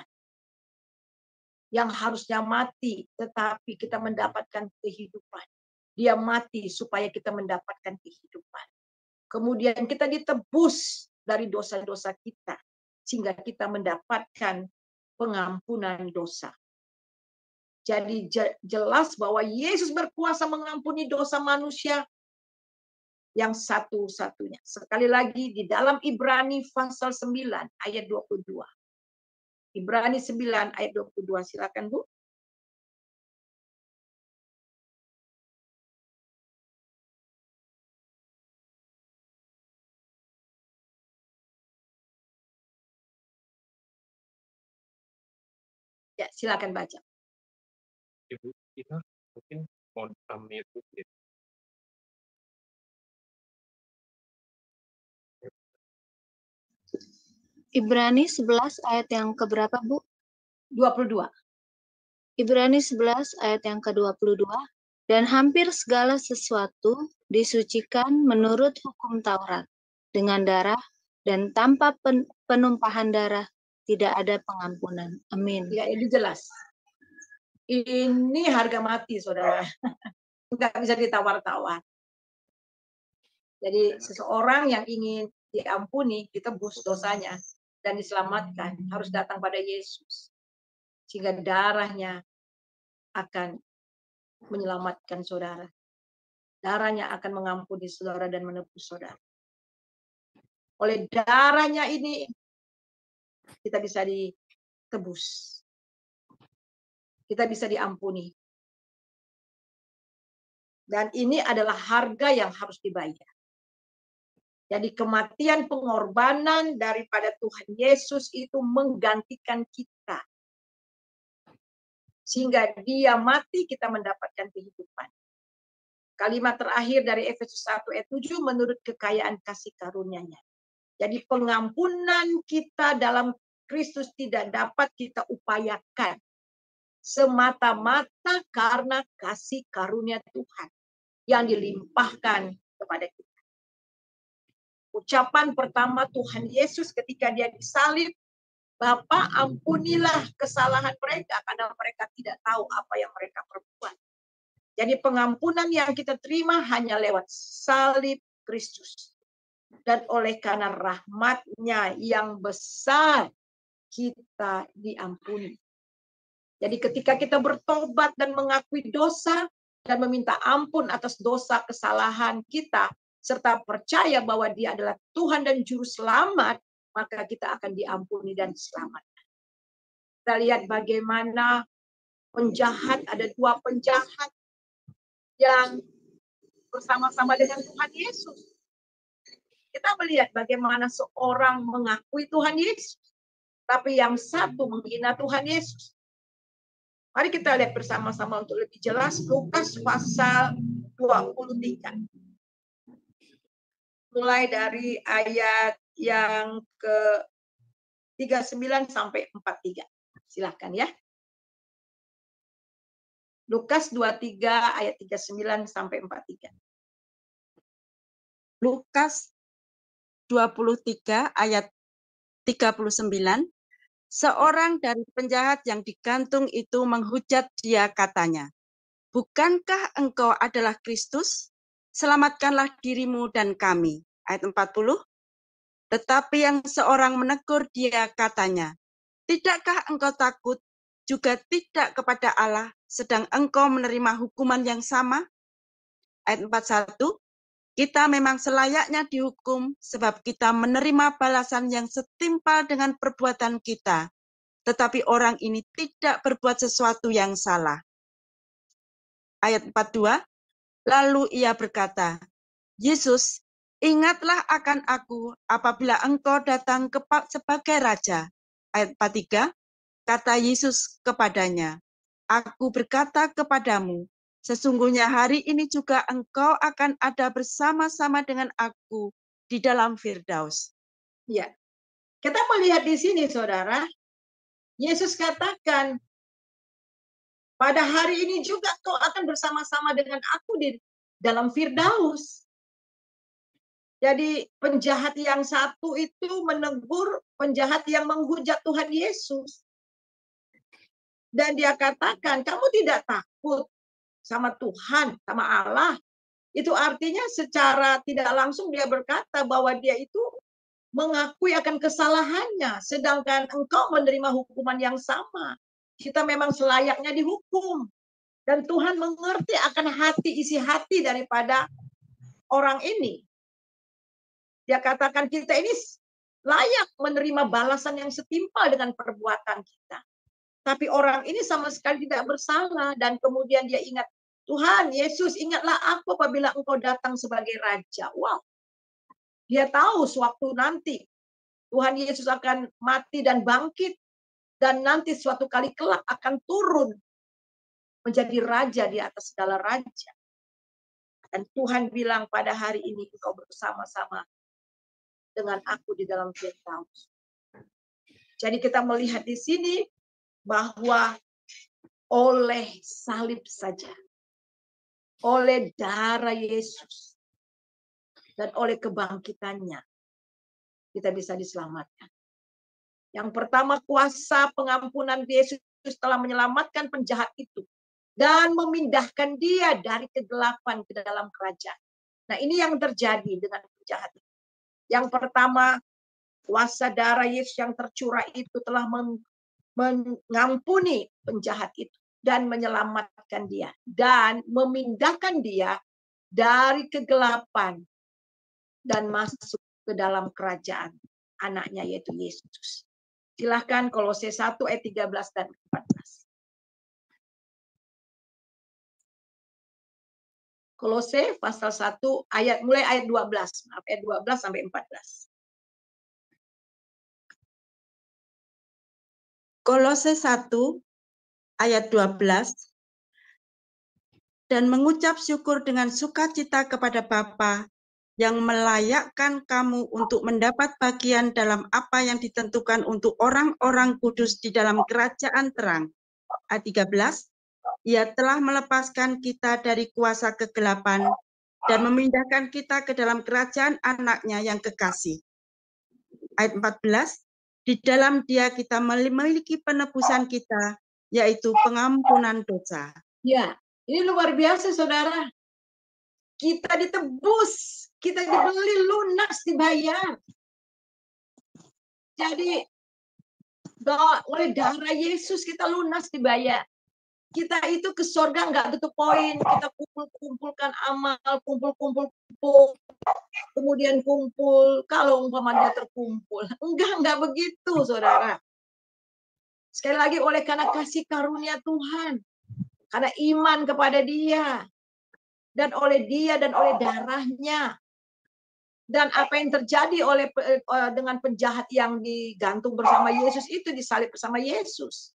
Yang harusnya mati, tetapi kita mendapatkan kehidupan. Dia mati supaya kita mendapatkan kehidupan. Kemudian kita ditebus dari dosa-dosa kita, sehingga kita mendapatkan pengampunan dosa. Jadi jelas bahwa Yesus berkuasa mengampuni dosa manusia. yang satu-satunya. Sekali lagi di dalam Ibrani pasal 9 ayat 22. Ibrani 9 ayat 22. Silakan Bu. Ya, silakan baca. Ibu kita mungkin mau unmute gitu. Ibrani 11 ayat yang keberapa, Bu? 22. Ibrani 11 ayat yang ke-22. Dan hampir segala sesuatu disucikan menurut hukum Taurat, dengan darah, dan tanpa penumpahan darah tidak ada pengampunan. Amin. Ya, ini jelas. Ini harga mati, saudara. Nggak bisa ditawar-tawar. Jadi seseorang yang ingin diampuni, ditebus dosanya, dan diselamatkan, harus datang pada Yesus. Sehingga darahnya akan menyelamatkan saudara. Darahnya akan mengampuni saudara dan menebus saudara. Oleh darahnya ini, kita bisa ditebus. Kita bisa diampuni. Dan ini adalah harga yang harus dibayar. Jadi kematian pengorbanan daripada Tuhan Yesus itu menggantikan kita. Sehingga dia mati, kita mendapatkan kehidupan. Kalimat terakhir dari Efesus 1 ayat 7 menurut kekayaan kasih karunia-Nya. Jadi pengampunan kita dalam Kristus tidak dapat kita upayakan. Semata-mata karena kasih karunia Tuhan yang dilimpahkan kepada kita. Ucapan pertama Tuhan Yesus ketika dia disalib, Bapa, ampunilah kesalahan mereka karena mereka tidak tahu apa yang mereka perbuat. Jadi pengampunan yang kita terima hanya lewat salib Kristus. Dan oleh karena rahmat-Nya yang besar, kita diampuni. Jadi ketika kita bertobat dan mengakui dosa dan meminta ampun atas dosa kesalahan kita, serta percaya bahwa Dia adalah Tuhan dan Juru Selamat, maka kita akan diampuni dan diselamatkan. Kita lihat bagaimana penjahat, ada dua penjahat yang bersama-sama dengan Tuhan Yesus. Kita melihat bagaimana seorang mengakui Tuhan Yesus, tapi yang satu menghina Tuhan Yesus. Mari kita lihat bersama-sama untuk lebih jelas Lukas pasal 23. Mulai dari ayat yang ke-39 sampai 43. Silahkan ya. Lukas 23 ayat 39 sampai 43. Lukas 23 ayat 39. Seorang dari penjahat yang digantung itu menghujat dia katanya, "Bukankah engkau adalah Kristus? Selamatkanlah dirimu dan kami." Ayat 40. Tetapi yang seorang menegur dia katanya, "Tidakkah engkau takut juga tidak kepada Allah, sedang engkau menerima hukuman yang sama?" Ayat 41. Kita memang selayaknya dihukum sebab kita menerima balasan yang setimpal dengan perbuatan kita. Tetapi orang ini tidak berbuat sesuatu yang salah. Ayat 42. Lalu ia berkata, "Yesus, ingatlah akan aku apabila engkau datang sebagai Raja." Ayat 43. Kata Yesus kepadanya, "Aku berkata kepadamu, sesungguhnya hari ini juga engkau akan ada bersama-sama dengan aku di dalam Firdaus." Ya, kita melihat di sini, saudara, Yesus katakan, pada hari ini juga kau akan bersama-sama dengan aku di dalam Firdaus. Jadi penjahat yang satu itu menegur penjahat yang menghujat Tuhan Yesus. Dan dia katakan, kamu tidak takut sama Tuhan, sama Allah. Itu artinya secara tidak langsung dia berkata bahwa dia itu mengakui akan kesalahannya. Sedangkan engkau menerima hukuman yang sama. Kita memang selayaknya dihukum. Dan Tuhan mengerti akan isi hati daripada orang ini. Dia katakan kita ini layak menerima balasan yang setimpal dengan perbuatan kita. Tapi orang ini sama sekali tidak bersalah. Dan kemudian dia ingat, Tuhan Yesus, ingatlah aku apabila engkau datang sebagai Raja. Wow. Dia tahu sewaktu nanti Tuhan Yesus akan mati dan bangkit. Dan nanti suatu kali kelak akan turun menjadi Raja di atas segala raja. Dan Tuhan bilang pada hari ini engkau bersama-sama dengan aku di dalam Firdaus. Jadi kita melihat di sini bahwa oleh salib saja, oleh darah Yesus, dan oleh kebangkitannya, kita bisa diselamatkan. Yang pertama, kuasa pengampunan Yesus telah menyelamatkan penjahat itu dan memindahkan dia dari kegelapan ke dalam kerajaan. Nah, ini yang terjadi dengan penjahat itu. Yang pertama, kuasa darah Yesus yang tercurah itu telah mengampuni penjahat itu dan menyelamatkan dia dan memindahkan dia dari kegelapan dan masuk ke dalam kerajaan anaknya yaitu Yesus. Silahkan Kolose 1 ayat 13 dan 14. Kolose pasal 1 ayat mulai ayat 12, maaf, ayat 12 sampai 14. Kolose 1 ayat 12, dan mengucap syukur dengan sukacita kepada Bapa yang melayakkan kamu untuk mendapat bagian dalam apa yang ditentukan untuk orang-orang kudus di dalam kerajaan terang. Ayat 13, Ia telah melepaskan kita dari kuasa kegelapan dan memindahkan kita ke dalam kerajaan anaknya yang kekasih. Ayat 14, di dalam dia kita memiliki penebusan kita, yaitu pengampunan dosa. Ya, ini luar biasa saudara. Kita ditebus, kita dibeli lunas, dibayar. Jadi oleh darah Yesus kita lunas, dibayar. Kita itu ke surga nggak tutup poin, kita kumpulkan amal, kumpul, kemudian kumpul, kalau umpamanya terkumpul. Enggak begitu, saudara. Sekali lagi oleh karena kasih karunia Tuhan, karena iman kepada Dia, dan oleh Dia dan oleh darahnya. Dan apa yang terjadi dengan penjahat yang digantung bersama Yesus itu, disalib bersama Yesus.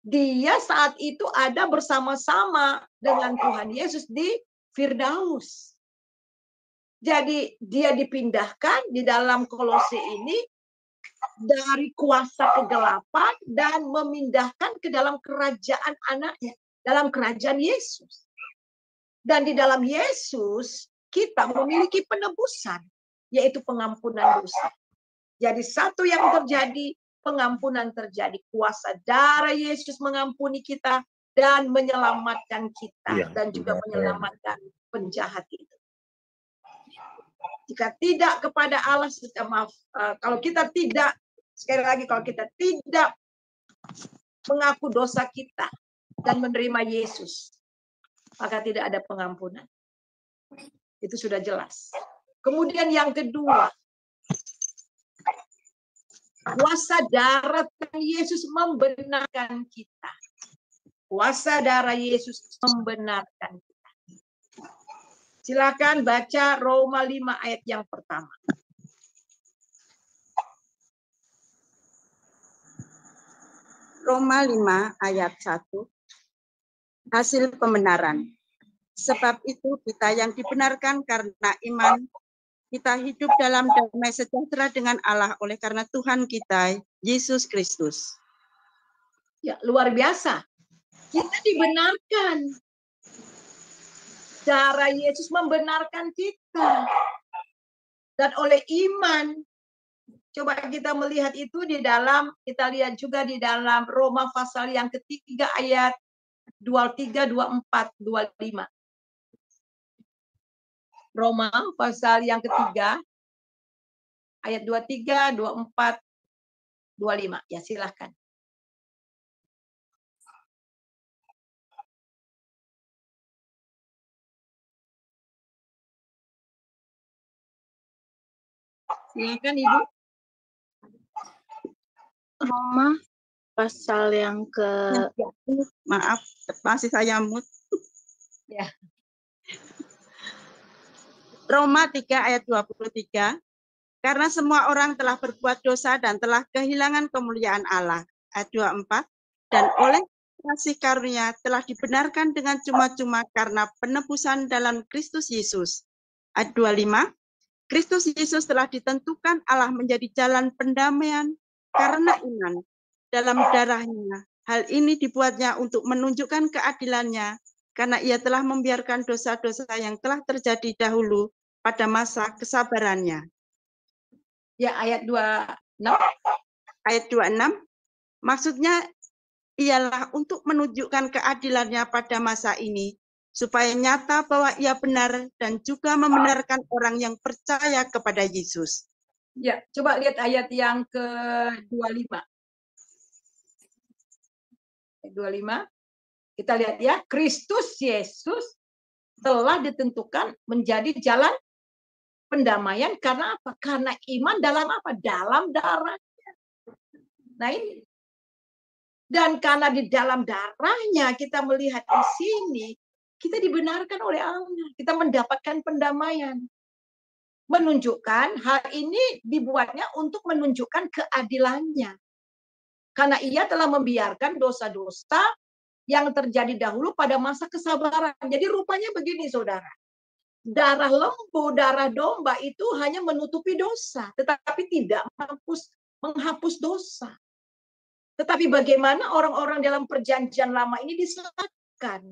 Dia saat itu ada bersama-sama dengan Tuhan Yesus di Firdaus. Jadi dia dipindahkan di dalam Kolose ini dari kuasa kegelapan dan memindahkan ke dalam kerajaan anaknya, dalam kerajaan Yesus. Dan di dalam Yesus kita memiliki penebusan, yaitu pengampunan dosa. Jadi satu yang terjadi, pengampunan terjadi. Kuasa darah Yesus mengampuni kita dan menyelamatkan kita, dan juga menyelamatkan penjahat itu. Jika tidak kepada Allah, maaf, kalau kita tidak, sekali lagi, kalau kita tidak mengaku dosa kita dan menerima Yesus, maka tidak ada pengampunan. Itu sudah jelas. Kemudian yang kedua, kuasa darah Yesus membenarkan kita. Kuasa darah Yesus membenarkan kita. Silakan baca Roma 5 ayat yang pertama. Roma 5 ayat 1. Hasil pembenaran. Sebab itu kita yang dibenarkan karena iman, kita hidup dalam damai sejahtera dengan Allah oleh karena Tuhan kita, Yesus Kristus. Ya, luar biasa. Kita dibenarkan. Darah Yesus membenarkan kita. Dan oleh iman, coba kita melihat itu di dalam, kita lihat juga di dalam Roma pasal yang ketiga ayat 23, 24, 25. Roma pasal yang ketiga ayat 23, 24, 25. Ya, silahkan. Silakan Ibu. Roma pasal yang ke Maaf, masih saya mute. Ya. Roma 3 ayat 23. Karena semua orang telah berbuat dosa dan telah kehilangan kemuliaan Allah. Ayat 24. Dan oleh kasih karunia telah dibenarkan dengan cuma-cuma karena penebusan dalam Kristus Yesus. Ayat 25. Kristus Yesus telah ditentukan Allah menjadi jalan pendamaian karena iman dalam darahnya. Hal ini dibuatnya untuk menunjukkan keadilannya karena ia telah membiarkan dosa-dosa yang telah terjadi dahulu pada masa kesabarannya. Ya, ayat 26. Ayat 26, maksudnya ialah untuk menunjukkan keadilannya pada masa ini, supaya nyata bahwa ia benar dan juga membenarkan orang yang percaya kepada Yesus. Ya, coba lihat ayat yang ke-25. Ayat 25. Kita lihat ya, Kristus Yesus telah ditentukan menjadi jalan pendamaian karena apa? Karena iman dalam apa? Dalam darahnya. Nah ini. Dan karena di dalam darahnya kita melihat di sini, kita dibenarkan oleh Allah. Kita mendapatkan pendamaian. Menunjukkan hal ini dibuatnya untuk menunjukkan keadilannya. Karena ia telah membiarkan dosa-dosa yang terjadi dahulu pada masa kesabaran. Jadi rupanya begini saudara. Darah lembu, darah domba itu hanya menutupi dosa. Tetapi tidak menghapus dosa. Tetapi bagaimana orang-orang dalam perjanjian lama ini diselamatkan?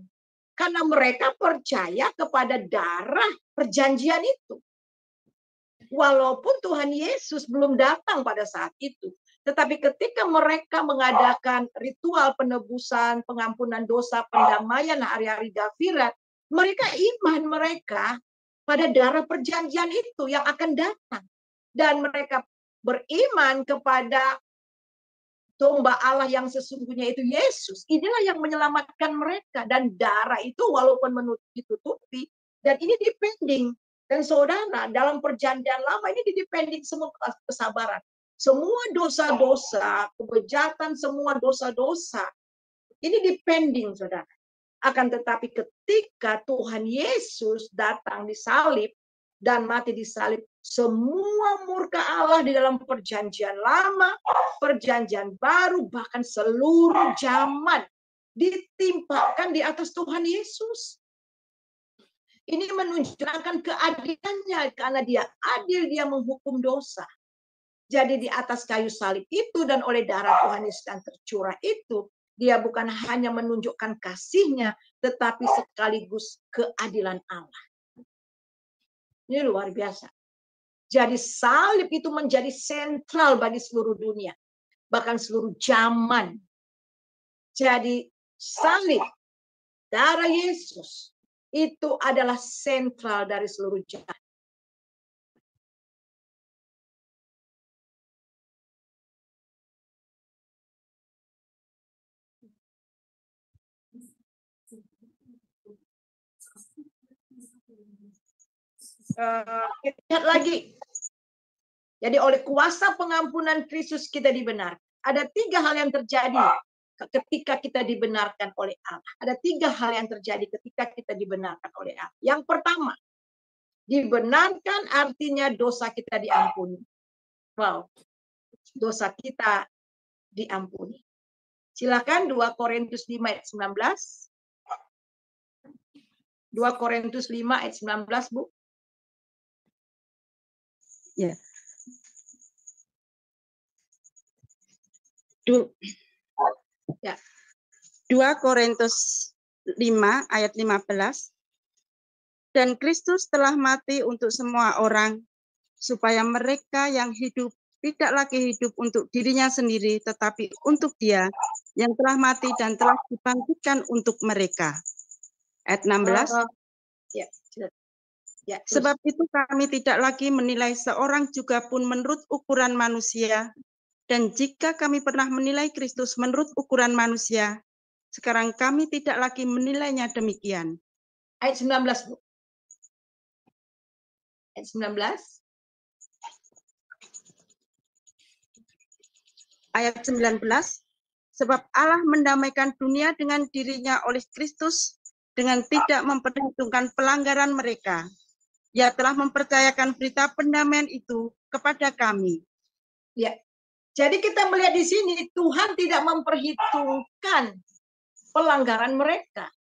Karena mereka percaya kepada darah perjanjian itu. Walaupun Tuhan Yesus belum datang pada saat itu. Tetapi ketika mereka mengadakan ritual penebusan, pengampunan dosa, pendamaian hari-hari Dafirat, mereka iman mereka pada darah perjanjian itu yang akan datang. Dan mereka beriman kepada domba Allah yang sesungguhnya itu Yesus. Inilah yang menyelamatkan mereka. Dan darah itu walaupun ditutupi, dan ini dipending. Dan saudara, dalam perjanjian lama ini dipending semua kesabaran. Semua dosa-dosa, kebejatan, semua dosa-dosa. Ini dipending, saudara. Akan tetapi ketika Tuhan Yesus datang disalib dan mati disalib, semua murka Allah di dalam perjanjian lama, perjanjian baru, bahkan seluruh zaman ditimpakan di atas Tuhan Yesus. Ini menunjukkan keadilannya karena dia adil, dia menghukum dosa. Jadi di atas kayu salib itu dan oleh darah Tuhan Yesus yang tercurah itu, dia bukan hanya menunjukkan kasih-Nya, tetapi sekaligus keadilan Allah. Ini luar biasa. Jadi salib itu menjadi sentral bagi seluruh dunia, bahkan seluruh zaman. Jadi salib, darah Yesus, itu adalah sentral dari seluruh zaman. Kita lihat lagi. Jadi oleh kuasa pengampunan Kristus kita dibenarkan. Ada 3 hal yang terjadi ketika kita dibenarkan oleh Allah. Ada 3 hal yang terjadi ketika kita dibenarkan oleh Allah. Yang pertama, dibenarkan artinya dosa kita diampuni. Wow, dosa kita diampuni. Silakan 2 Korintus 5 ayat 19. 2 Korintus 5 ayat 19, Bu. Ya. 2 Korintus 5 ayat 15. Dan Kristus telah mati untuk semua orang, supaya mereka yang hidup tidak lagi hidup untuk dirinya sendiri, tetapi untuk Dia yang telah mati dan telah dibangkitkan untuk mereka. Ayat 16. Ya, sebab itu kami tidak lagi menilai seorang juga pun menurut ukuran manusia. Dan jika kami pernah menilai Kristus menurut ukuran manusia, sekarang kami tidak lagi menilainya demikian. Ayat 19, Bu. Ayat 19. ayat 19, sebab Allah mendamaikan dunia dengan dirinya oleh Kristus dengan tidak memperhitungkan pelanggaran mereka. Ia telah mempercayakan berita pendamaian itu kepada kami. Ya. Jadi kita melihat di sini Tuhan tidak memperhitungkan pelanggaran mereka.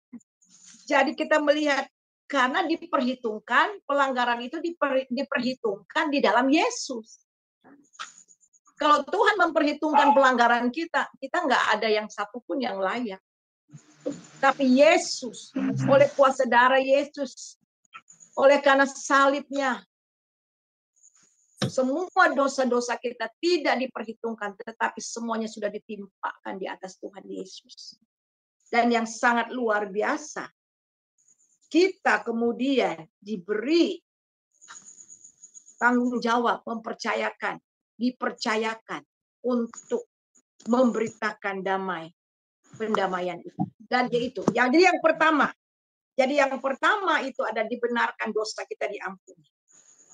Jadi kita melihat karena diperhitungkan, pelanggaran itu diperhitungkan di dalam Yesus. Kalau Tuhan memperhitungkan pelanggaran kita, kita nggak ada yang satupun yang layak. Tapi Yesus, oleh kuasa darah Yesus, oleh karena salibnya, semua dosa-dosa kita tidak diperhitungkan, tetapi semuanya sudah ditimpakan di atas Tuhan Yesus. Dan yang sangat luar biasa, kita kemudian diberi tanggung jawab, dipercayakan untuk memberitakan pendamaian itu. Dan yaitu, jadi yang pertama itu ada dibenarkan dosa kita diampuni.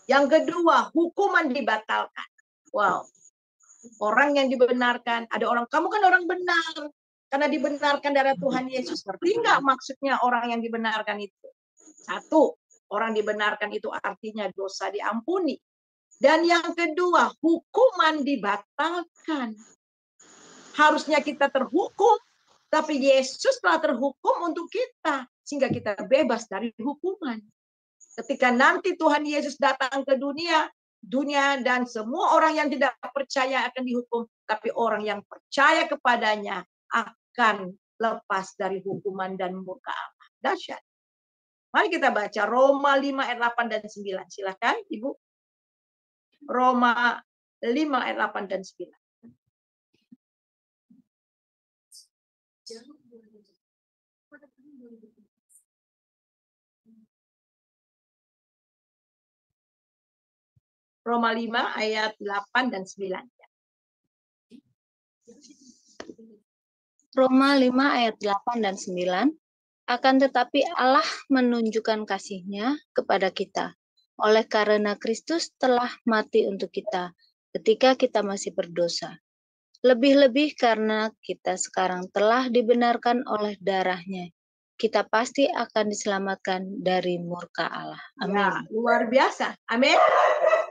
Yang kedua, hukuman dibatalkan. Wow. Orang yang dibenarkan, ada orang, kamu kan orang benar, karena dibenarkan darah Tuhan Yesus. Ngerti nggak maksudnya orang yang dibenarkan itu? Satu, orang dibenarkan itu artinya dosa diampuni. Dan yang kedua, hukuman dibatalkan. Harusnya kita terhukum, tapi Yesus telah terhukum untuk kita, sehingga kita bebas dari hukuman. Ketika nanti Tuhan Yesus datang ke dunia dan semua orang yang tidak percaya akan dihukum, tapi orang yang percaya kepadanya akan lepas dari hukuman dan murka Allah. Dahsyat. Mari kita baca Roma 5 ayat 8 dan 9. Silakan Ibu. Roma 5 ayat 8 dan 9. Roma 5 ayat 8 dan 9. Roma 5 ayat 8 dan 9. Akan tetapi Allah menunjukkan kasih-Nya kepada kita, oleh karena Kristus telah mati untuk kita, ketika kita masih berdosa. Lebih-lebih karena kita sekarang telah dibenarkan oleh darah-Nya, kita pasti akan diselamatkan dari murka Allah. Amin. Ya, luar biasa. Amin.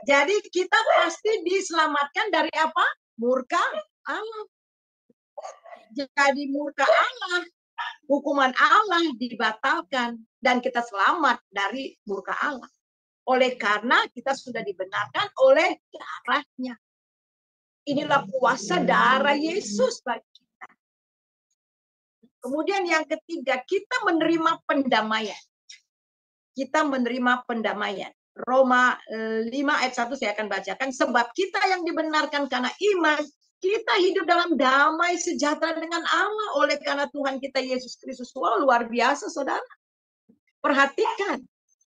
Jadi kita pasti diselamatkan dari apa? Murka Allah. Jadi murka Allah, hukuman Allah dibatalkan dan kita selamat dari murka Allah. Oleh karena kita sudah dibenarkan oleh darah-Nya. Inilah kuasa darah Yesus bagi kita. Kemudian yang ketiga, kita menerima pendamaian. Kita menerima pendamaian. Roma 5 ayat 1 saya akan bacakan. Sebab kita yang dibenarkan karena iman, kita hidup dalam damai sejahtera dengan Allah oleh karena Tuhan kita Yesus Kristus. Wow, luar biasa saudara. Perhatikan,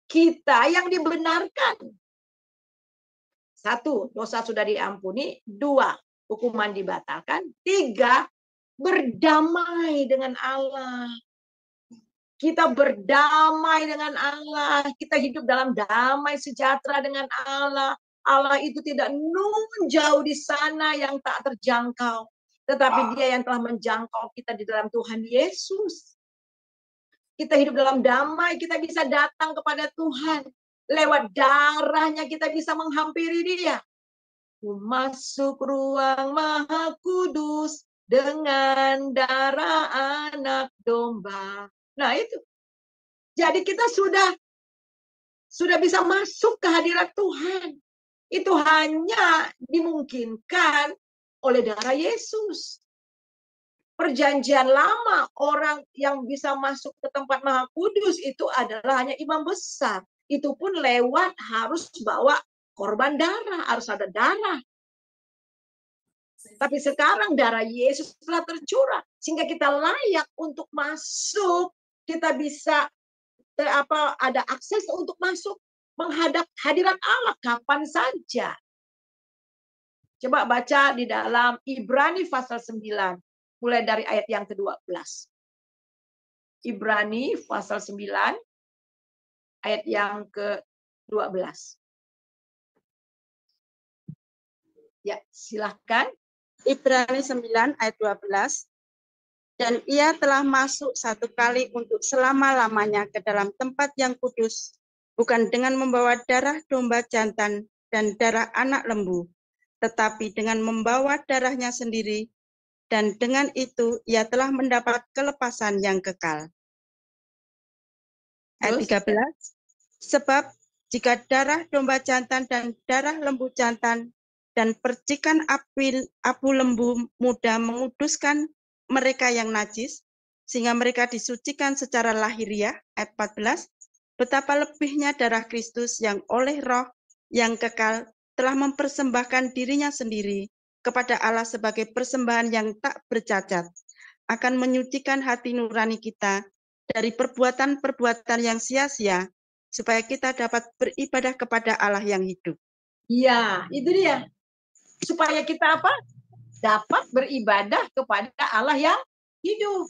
kita yang dibenarkan. 1, dosa sudah diampuni. 2, hukuman dibatalkan. 3, berdamai dengan Allah. Kita berdamai dengan Allah. Kita hidup dalam damai sejahtera dengan Allah. Allah itu tidak jauh di sana yang tak terjangkau. Tetapi Dia yang telah menjangkau kita di dalam Tuhan Yesus. Kita hidup dalam damai. Kita bisa datang kepada Tuhan. Lewat darah-Nya kita bisa menghampiri Dia. Masuk ruang Maha Kudus dengan darah anak domba. Nah itu. Jadi kita sudah bisa masuk ke hadirat Tuhan. Itu hanya dimungkinkan oleh darah Yesus. Perjanjian lama, orang yang bisa masuk ke tempat Maha Kudus itu adalah hanya imam besar. Itu pun lewat harus bawa korban darah, harus ada darah. Tapi sekarang darah Yesus telah tercurah sehingga kita layak untuk masuk. Kita bisa ada akses untuk masuk menghadap hadirat Allah kapan saja. Coba baca di dalam Ibrani pasal 9 mulai dari ayat yang ke-12. Ibrani pasal 9 ayat yang ke-12. Ya, silahkan. Ibrani 9 ayat 12. Dan ia telah masuk satu kali untuk selama-lamanya ke dalam tempat yang kudus, bukan dengan membawa darah domba jantan dan darah anak lembu, tetapi dengan membawa darahnya sendiri, dan dengan itu ia telah mendapat kelepasan yang kekal. Ayat 13. Sebab jika darah domba jantan dan darah lembu jantan dan percikan abu lembu muda menguduskan mereka yang najis, sehingga mereka disucikan secara lahiriah, ayat 14, betapa lebihnya darah Kristus yang oleh roh yang kekal telah mempersembahkan dirinya sendiri kepada Allah sebagai persembahan yang tak bercacat, akan menyucikan hati nurani kita dari perbuatan-perbuatan yang sia-sia, supaya kita dapat beribadah kepada Allah yang hidup. Iya, itu dia. Supaya kita apa? Dapat beribadah kepada Allah yang hidup.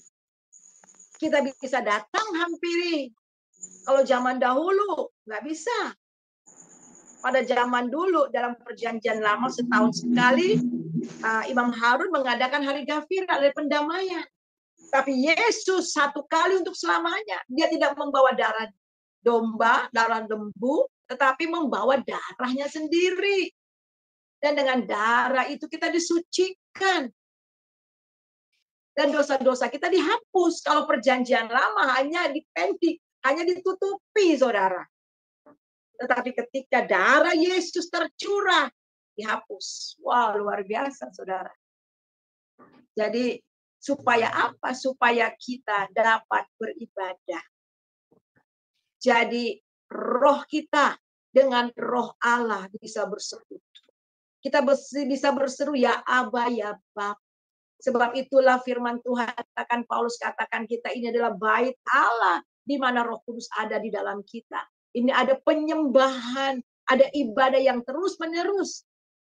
Kita bisa datang hampiri. Kalau zaman dahulu nggak bisa. Pada zaman dulu dalam perjanjian lama setahun sekali Imam Harun mengadakan hari Ghafir, hari pendamaian. Tapi Yesus satu kali untuk selamanya. Dia tidak membawa darah domba, darah lembu, tetapi membawa darahnya sendiri. Dan dengan darah itu kita disucikan. Dan dosa-dosa kita dihapus. Kalau perjanjian lama hanya dipending, hanya ditutupi, saudara. Tetapi ketika darah Yesus tercurah, dihapus. Wah, luar biasa, saudara. Jadi, supaya apa? Supaya kita dapat beribadah. Jadi, roh kita dengan roh Allah bisa bersekutu. Kita bisa berseru, ya Aba, ya Bapa. Sebab itulah firman Tuhan katakan, Paulus katakan, kita ini adalah bait Allah, di mana Roh Kudus ada di dalam kita. Ini ada penyembahan, ada ibadah yang terus-menerus.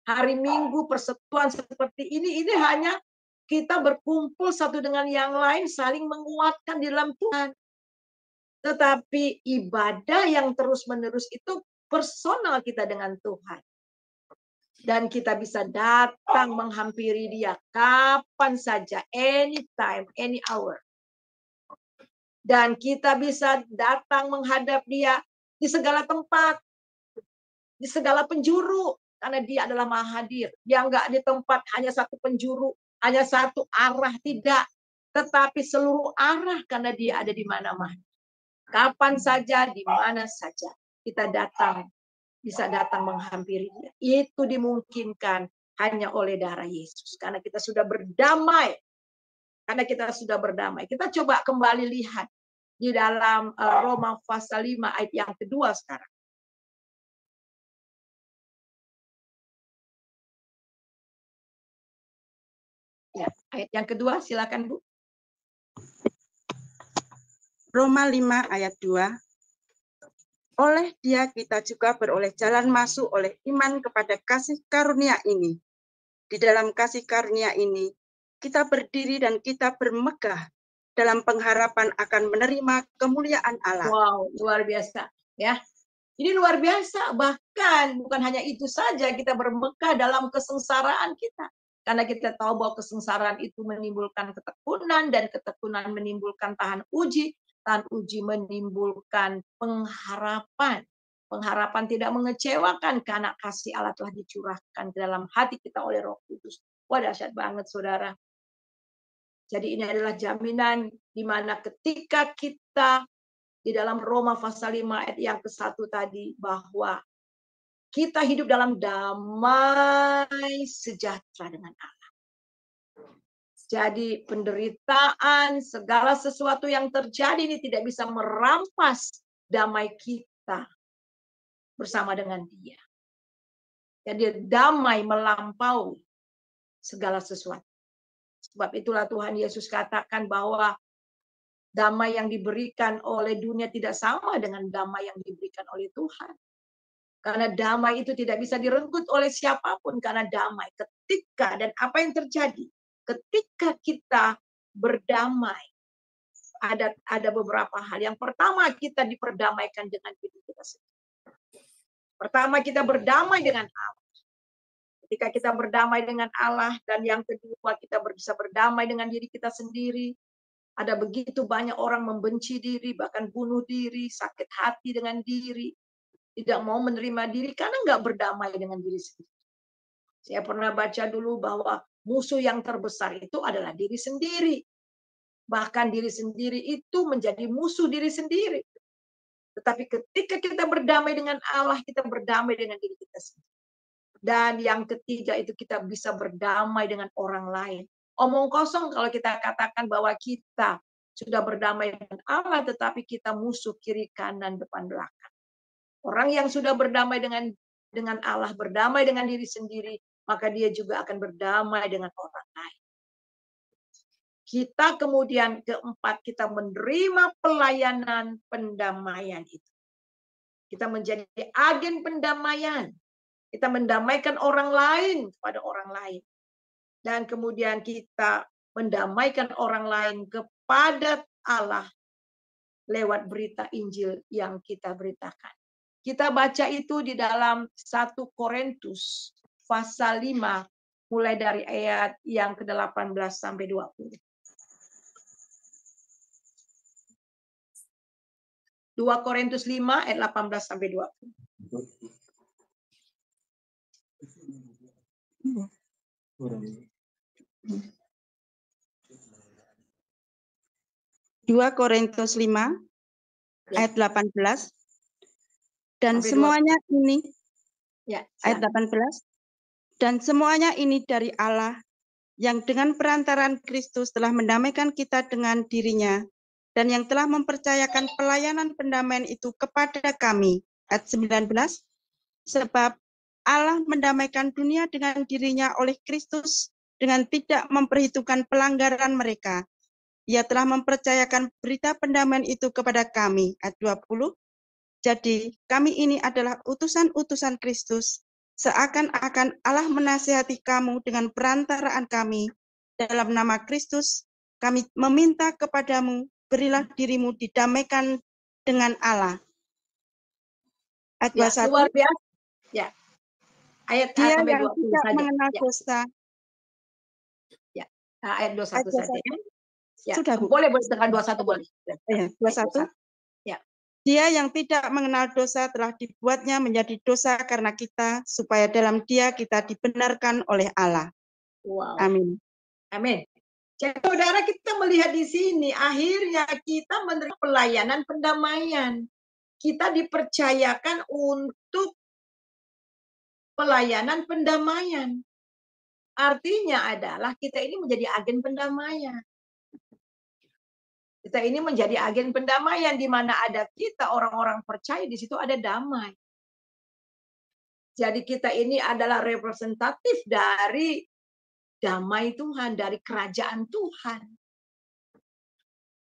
Hari Minggu persekutuan seperti ini hanya kita berkumpul satu dengan yang lain, saling menguatkan di dalam Tuhan. Tetapi ibadah yang terus-menerus itu personal kita dengan Tuhan. Dan kita bisa datang menghampiri Dia kapan saja, anytime, any hour. Dan kita bisa datang menghadap Dia di segala tempat, di segala penjuru, karena Dia adalah Maha Hadir. Dia enggak di tempat hanya satu penjuru, hanya satu arah, tidak. Tetapi seluruh arah, karena Dia ada di mana-mana. Kapan saja, di mana saja kita datang. Bisa datang menghampiri Dia. Itu dimungkinkan hanya oleh darah Yesus. Karena kita sudah berdamai. Karena kita sudah berdamai. Kita coba kembali lihat di dalam Roma pasal 5 ayat yang kedua sekarang. Ya, ayat yang kedua, silakan Bu. Roma 5 ayat 2. Oleh Dia kita juga beroleh jalan masuk oleh iman kepada kasih karunia ini. Di dalam kasih karunia ini, kita berdiri dan kita bermegah dalam pengharapan akan menerima kemuliaan Allah. Wow, luar biasa. Ya, ini luar biasa. Bahkan bukan hanya itu saja, kita bermegah dalam kesengsaraan kita. Karena kita tahu bahwa kesengsaraan itu menimbulkan ketekunan, dan ketekunan menimbulkan tahan uji. Tahan uji menimbulkan pengharapan. Pengharapan tidak mengecewakan karena kasih Allah telah dicurahkan ke dalam hati kita oleh Roh Kudus. Wah, dahsyat banget, saudara. Jadi ini adalah jaminan di mana ketika kita di dalam Roma pasal 5 ayat yang ke-1 tadi, bahwa kita hidup dalam damai sejahtera dengan Allah. Jadi penderitaan, segala sesuatu yang terjadi ini tidak bisa merampas damai kita bersama dengan Dia. Jadi damai melampaui segala sesuatu. Sebab itulah Tuhan Yesus katakan bahwa damai yang diberikan oleh dunia tidak sama dengan damai yang diberikan oleh Tuhan. Karena damai itu tidak bisa direnggut oleh siapapun, karena damai ketika, dan apa yang terjadi ketika kita berdamai, ada beberapa hal. Yang pertama, kita diperdamaikan dengan diri kita sendiri. Pertama, kita berdamai dengan Allah. ketika kita berdamai dengan Allah, dan yang kedua kita bisa berdamai dengan diri kita sendiri. Ada begitu banyak orang membenci diri, bahkan bunuh diri, sakit hati dengan diri, tidak mau menerima diri karena nggak berdamai dengan diri sendiri. Saya pernah baca dulu bahwa musuh yang terbesar itu adalah diri sendiri. Bahkan diri sendiri itu menjadi musuh diri sendiri. Tetapi ketika kita berdamai dengan Allah, kita berdamai dengan diri kita sendiri. Dan yang ketiga itu kita bisa berdamai dengan orang lain. Omong kosong kalau kita katakan bahwa kita sudah berdamai dengan Allah, tetapi kita musuh kiri kanan depan belakang. Orang yang sudah berdamai dengan Allah, berdamai dengan diri sendiri, maka dia juga akan berdamai dengan orang lain. Kita kemudian keempat, kita menerima pelayanan pendamaian itu. Kita menjadi agen pendamaian. Kita mendamaikan orang lain kepada orang lain. Dan kemudian kita mendamaikan orang lain kepada Allah lewat berita Injil yang kita beritakan. Kita baca itu di dalam 1 Korintus pasal 5 mulai dari ayat yang ke-18 sampai 20. 2 Korintus 5 ayat 18 sampai 20. 2 Korintus 5 ayat 18. Dan Sampai semuanya ini, Ya, ayat 18, dan semuanya ini dari Allah yang dengan perantaran Kristus telah mendamaikan kita dengan dirinya dan yang telah mempercayakan pelayanan pendamaian itu kepada kami. Ayat 19, sebab Allah mendamaikan dunia dengan dirinya oleh Kristus dengan tidak memperhitungkan pelanggaran mereka. Ia telah mempercayakan berita pendamaian itu kepada kami. Ayat 20, jadi kami ini adalah utusan-utusan Kristus, seakan-akan Allah menasihati kamu dengan perantaraan kami. Dalam nama Kristus, kami meminta kepadamu, berilah dirimu didamaikan dengan Allah. Ayat 21, luar biasa. Ya. Ayat dia sampai yang 20 tidak saja. mengenal Ya. dosa. Ayat 21 Ayat saja. 21. Ya. Sudah, Bu. Boleh dengan 21 boleh. Ya, 21. Ya. Dia yang tidak mengenal dosa telah dibuatnya menjadi dosa karena kita, supaya dalam dia kita dibenarkan oleh Allah. Wow. Amin. Amin. Jadi saudara, kita melihat di sini akhirnya kita menerima pelayanan pendamaian. Kita dipercayakan untuk pelayanan pendamaian. Artinya adalah kita ini menjadi agen pendamaian. Kita ini menjadi agen pendamaian di mana ada kita orang-orang percaya, di situ ada damai. Jadi kita ini adalah representatif dari damai Tuhan, dari kerajaan Tuhan.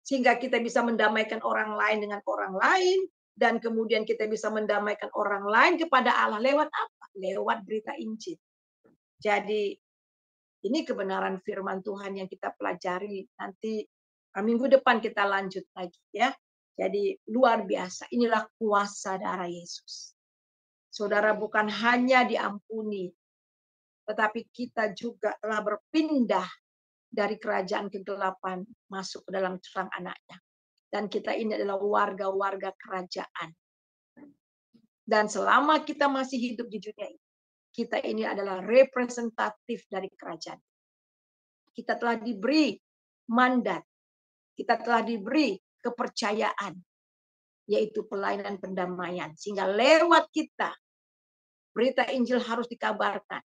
Sehingga kita bisa mendamaikan orang lain dengan orang lain, dan kemudian kita bisa mendamaikan orang lain kepada Allah lewat apa? Lewat berita Injil. Jadi ini kebenaran firman Tuhan yang kita pelajari. Nanti minggu depan kita lanjut lagi ya. Jadi luar biasa. Inilah kuasa darah Yesus. Saudara, bukan hanya diampuni, tetapi kita juga telah berpindah dari kerajaan kegelapan masuk ke dalam terang anaknya. Dan kita ini adalah warga-warga kerajaan. Dan selama kita masih hidup di dunia ini, kita ini adalah representatif dari kerajaan. Kita telah diberi mandat. Kita telah diberi kepercayaan, yaitu pelayanan pendamaian. Sehingga lewat kita, berita Injil harus dikabarkan.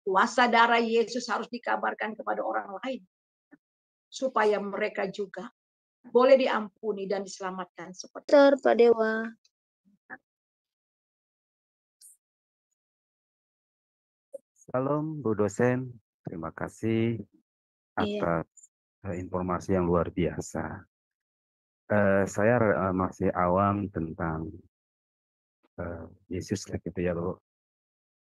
Kuasa darah Yesus harus dikabarkan kepada orang lain. Supaya mereka juga boleh diampuni dan diselamatkan. Seperti Pak Dewa. Salam Bu dosen, terima kasih atas informasi yang luar biasa. Saya masih awam tentang Yesus gitu ya Bu.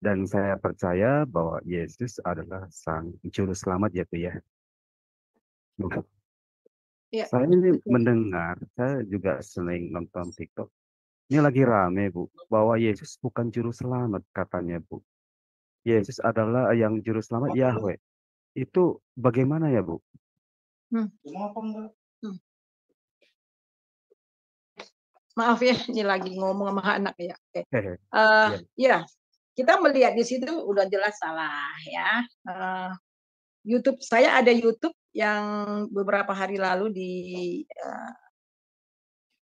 Dan saya percaya bahwa Yesus adalah sang juru selamat ya Bu ya. Ya, saya ini mendengar, saya juga sering nonton TikTok. Ini lagi rame Bu, bahwa Yesus bukan juru selamat katanya Bu. Yesus adalah yang juru selamat Yahweh. Itu bagaimana ya, Bu? Hmm. Maaf ya, ini lagi ngomong sama anak ya. Oke. Hehe. Ya. Ya, kita melihat di situ udah jelas salah ya. YouTube, saya ada YouTube yang beberapa hari lalu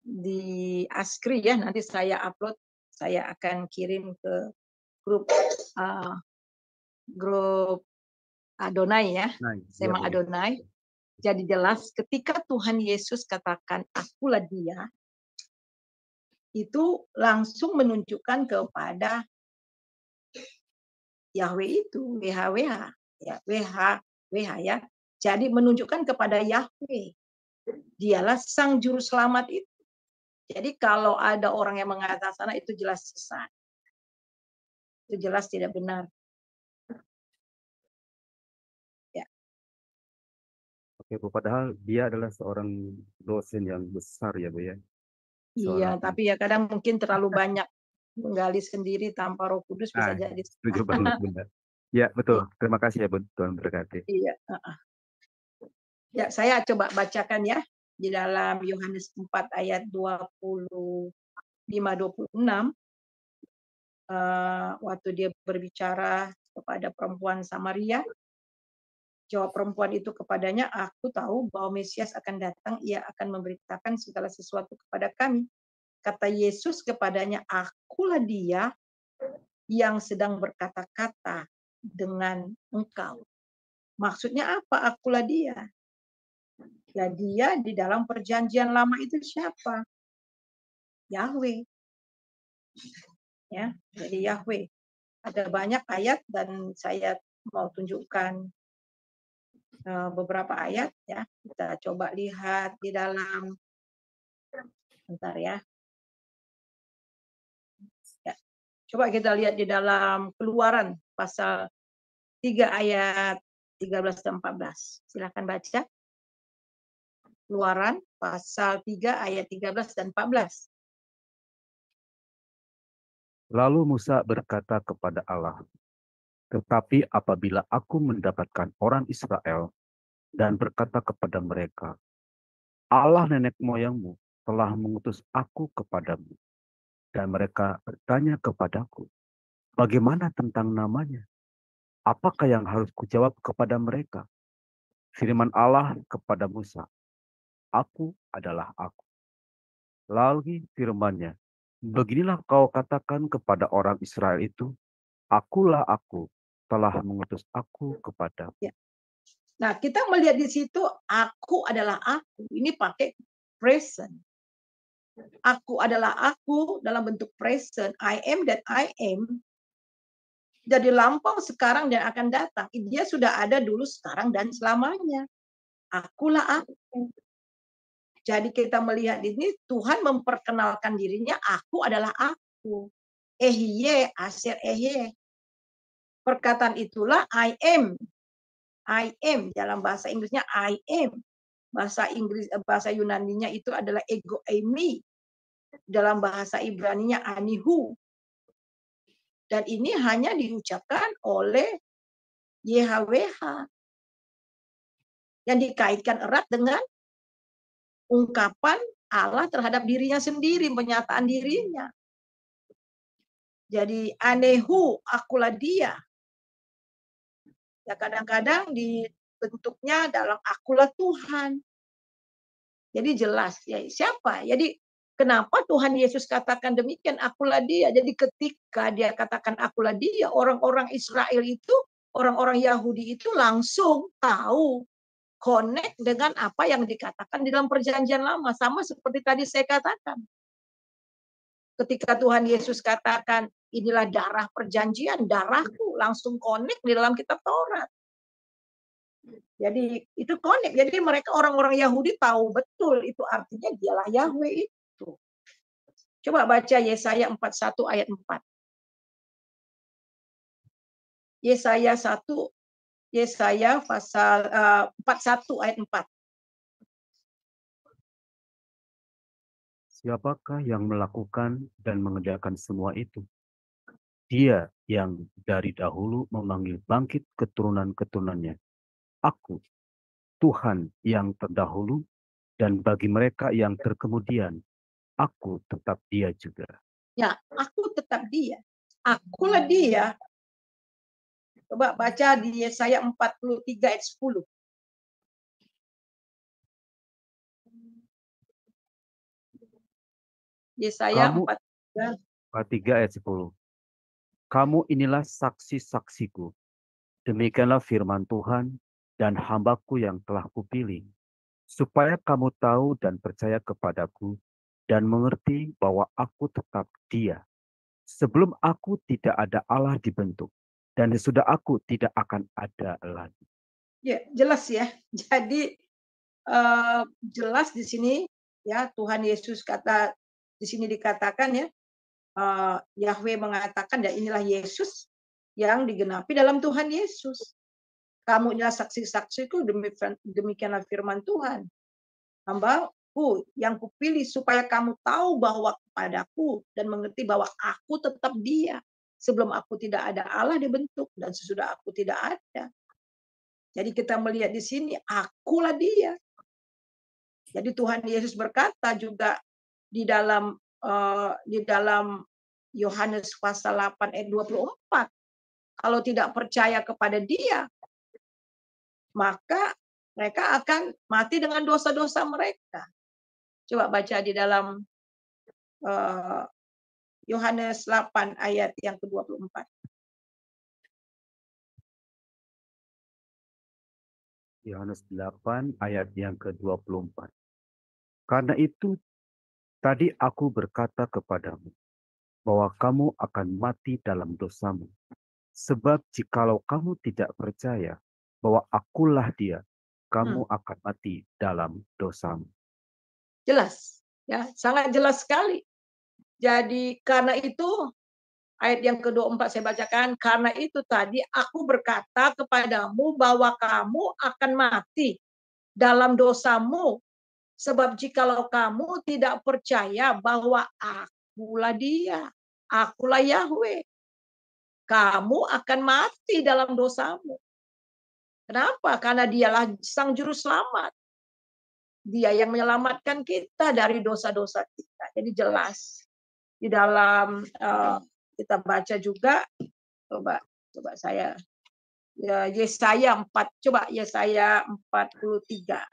di Askri ya, nanti saya upload, saya akan kirim ke grup grup Adonai ya, Nah, Sema Bu. Adonai. Jadi jelas ketika Tuhan Yesus katakan akulah dia, itu langsung menunjukkan kepada Yahweh itu, WHWH, ya, WH ya. Jadi menunjukkan kepada Yahweh, dialah sang juru selamat itu. Jadi kalau ada orang yang mengatakan sana itu jelas sesat. Itu jelas tidak benar. Ya. Oke, Bu, padahal dia adalah seorang dosen yang besar ya, Bu ya. Iya, tapi ya kadang mungkin terlalu banyak menggali sendiri tanpa Roh Kudus bisa jadi. Setuju banget, Bunda. Ya, betul. Terima kasih ya, Bu. Tuhan berkati. Iya. Ya, saya coba bacakan ya di dalam Yohanes 4 ayat 25-26. Waktu dia berbicara kepada perempuan Samaria, jawab perempuan itu kepadanya, aku tahu bahwa Mesias akan datang, ia akan memberitakan segala sesuatu kepada kami. Kata Yesus kepadanya, akulah dia yang sedang berkata-kata dengan engkau. Maksudnya apa? Akulah dia. Ya, dia di dalam perjanjian lama itu siapa? Yahweh. Ya, jadi Yahweh. Ada banyak ayat dan saya mau tunjukkan beberapa ayat ya. Kita coba lihat di dalam, bentar ya. Coba kita lihat di dalam Keluaran pasal 3 ayat 13 dan 14. Silakan baca. Keluaran pasal 3 ayat 13 dan 14. Lalu Musa berkata kepada Allah, tetapi apabila aku mendapatkan orang Israel dan berkata kepada mereka, Allah nenek moyangmu telah mengutus aku kepadamu. Dan mereka bertanya kepadaku, bagaimana tentang namanya? Apakah yang harus kujawab kepada mereka? Firman Allah kepada Musa, aku adalah aku. Lalu firman-Nya, beginilah kau katakan kepada orang Israel itu, akulah aku, telah mengutus aku kepadamu. Ya. Nah, kita melihat di situ aku adalah aku. Ini pakai present. Aku adalah aku dalam bentuk present. I am that I am. Jadi lampau, sekarang, dan akan datang. Dia sudah ada dulu, sekarang, dan selamanya. Akulah aku. Jadi kita melihat ini Tuhan memperkenalkan dirinya, aku adalah aku. Ehye, aser ehye. Perkataan itulah I am. I am dalam bahasa Inggrisnya I am. Bahasa Yunaninya itu adalah ego eimi. Dalam bahasa Ibraninya anihu. Dan ini hanya diucapkan oleh YHWH. Yang dikaitkan erat dengan ungkapan Allah terhadap dirinya sendiri, penyataan dirinya. Jadi anehu, akulah dia. Ya kadang-kadang dibentuknya dalam akulah Tuhan. Jadi jelas ya siapa. Jadi kenapa Tuhan Yesus katakan demikian, akulah dia. Jadi ketika dia katakan akulah dia, orang-orang Israel itu, orang-orang Yahudi itu langsung tahu, connect dengan apa yang dikatakan di dalam perjanjian lama. Sama seperti tadi saya katakan. Ketika Tuhan Yesus katakan, inilah darah perjanjian, darahku, langsung connect di dalam kitab Taurat. Jadi itu connect. Jadi mereka orang-orang Yahudi tahu betul itu artinya dialah Yahweh itu. Coba baca Yesaya 41 ayat 4. Yesaya pasal 41 ayat 4. Siapakah yang melakukan dan mengerjakan semua itu? Dia yang dari dahulu memanggil bangkit keturunan-keturunannya. Aku, Tuhan yang terdahulu, dan bagi mereka yang terkemudian, aku tetap Dia juga. Ya, aku tetap Dia. Akulah Dia. Coba baca di Yesaya 43 ayat 10. Yesaya Kamu 43. 3 ayat 10. Kamu inilah saksi-saksiku. Demikianlah firman Tuhan dan hambaku yang telah kupilih, supaya kamu tahu dan percaya kepadaku dan mengerti bahwa aku tetap Dia. Sebelum aku tidak ada Allah dibentuk, dan sesudah aku tidak akan ada lagi. Ya, jelas ya. Jadi jelas di sini ya, Tuhan Yesus kata di sini dikatakan ya, Yahweh mengatakan dan inilah Yesus yang digenapi dalam Tuhan Yesus. Kamu inilah saksi-saksiku, demikianlah firman Tuhan. Hambaku yang kupilih supaya kamu tahu bahwa kepadaku dan mengerti bahwa aku tetap Dia. Sebelum aku tidak ada Allah dibentuk dan sesudah aku tidak ada. Jadi kita melihat di sini, akulah Dia. Jadi Tuhan Yesus berkata juga di dalam Yohanes pasal 8 ayat 24, kalau tidak percaya kepada Dia, maka mereka akan mati dengan dosa-dosa mereka. Coba baca di dalam Yohanes 8 ayat yang ke-24. Yohanes 8 ayat yang ke-24. Karena itu, tadi aku berkata kepadamu, bahwa kamu akan mati dalam dosamu. Sebab jikalau kamu tidak percaya bahwa akulah Dia, kamu akan mati dalam dosamu. Jelas, ya, sangat jelas sekali. Jadi karena itu ayat yang ke-24 saya bacakan, karena itu tadi aku berkata kepadamu bahwa kamu akan mati dalam dosamu. Sebab jikalau kamu tidak percaya bahwa akulah Dia, akulah Yahweh, kamu akan mati dalam dosamu. Kenapa? Karena Dialah Sang Juru Selamat. Dia yang menyelamatkan kita dari dosa-dosa kita. Jadi jelas. Di dalam kita baca juga, coba saya Yesaya 4, coba Yesaya 43.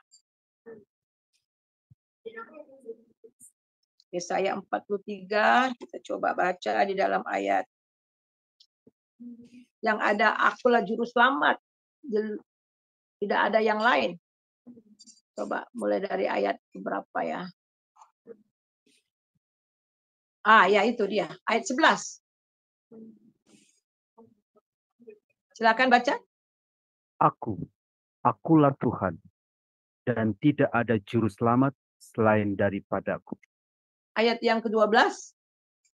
Yesaya 43, kita coba baca di dalam ayat yang ada akulah juru selamat. Tidak ada yang lain. Coba mulai dari ayat berapa ya? Ya itu dia, ayat 11. Silakan baca. Akulah Tuhan, dan tidak ada juru selamat selain daripadaku. Ayat yang ke-12.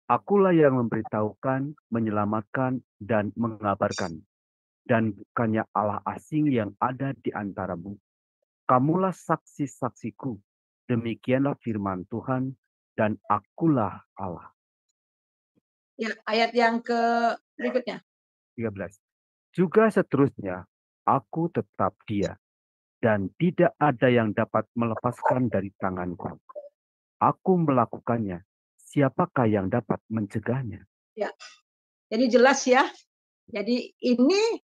Akulah yang memberitahukan, menyelamatkan, dan mengabarkan. Dan bukannya Allah asing yang ada di antaramu. Kamulah saksi-saksiku. Demikianlah firman Tuhan, dan akulah Allah. Ya, ayat yang berikutnya. 13. Juga seterusnya, aku tetap Dia, dan tidak ada yang dapat melepaskan dari tanganku. Aku melakukannya, siapakah yang dapat mencegahnya? Ya, jadi jelas ya. Jadi ini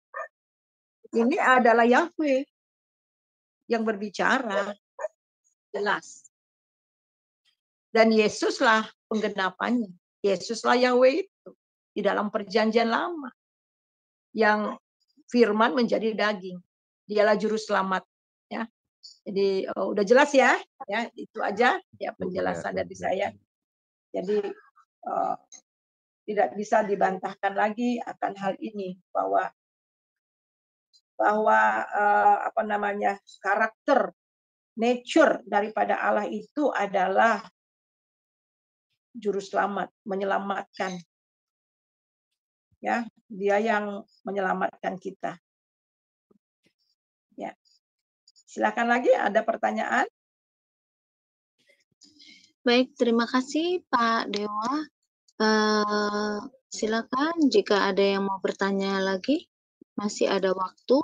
adalah Yahweh yang berbicara, jelas. Dan Yesuslah penggenapannya. Yesuslah Yahweh itu di dalam perjanjian lama yang firman menjadi daging. Dialah juru selamat, ya. Jadi udah jelas ya, itu aja ya penjelasan dari saya. Jadi tidak bisa dibantahkan lagi akan hal ini bahwa karakter nature daripada Allah itu adalah juru selamat, menyelamatkan. Ya, Dia yang menyelamatkan kita. Ya. Silakan lagi, ada pertanyaan? Baik, terima kasih Pak Dewa. Silakan jika ada yang mau bertanya lagi, masih ada waktu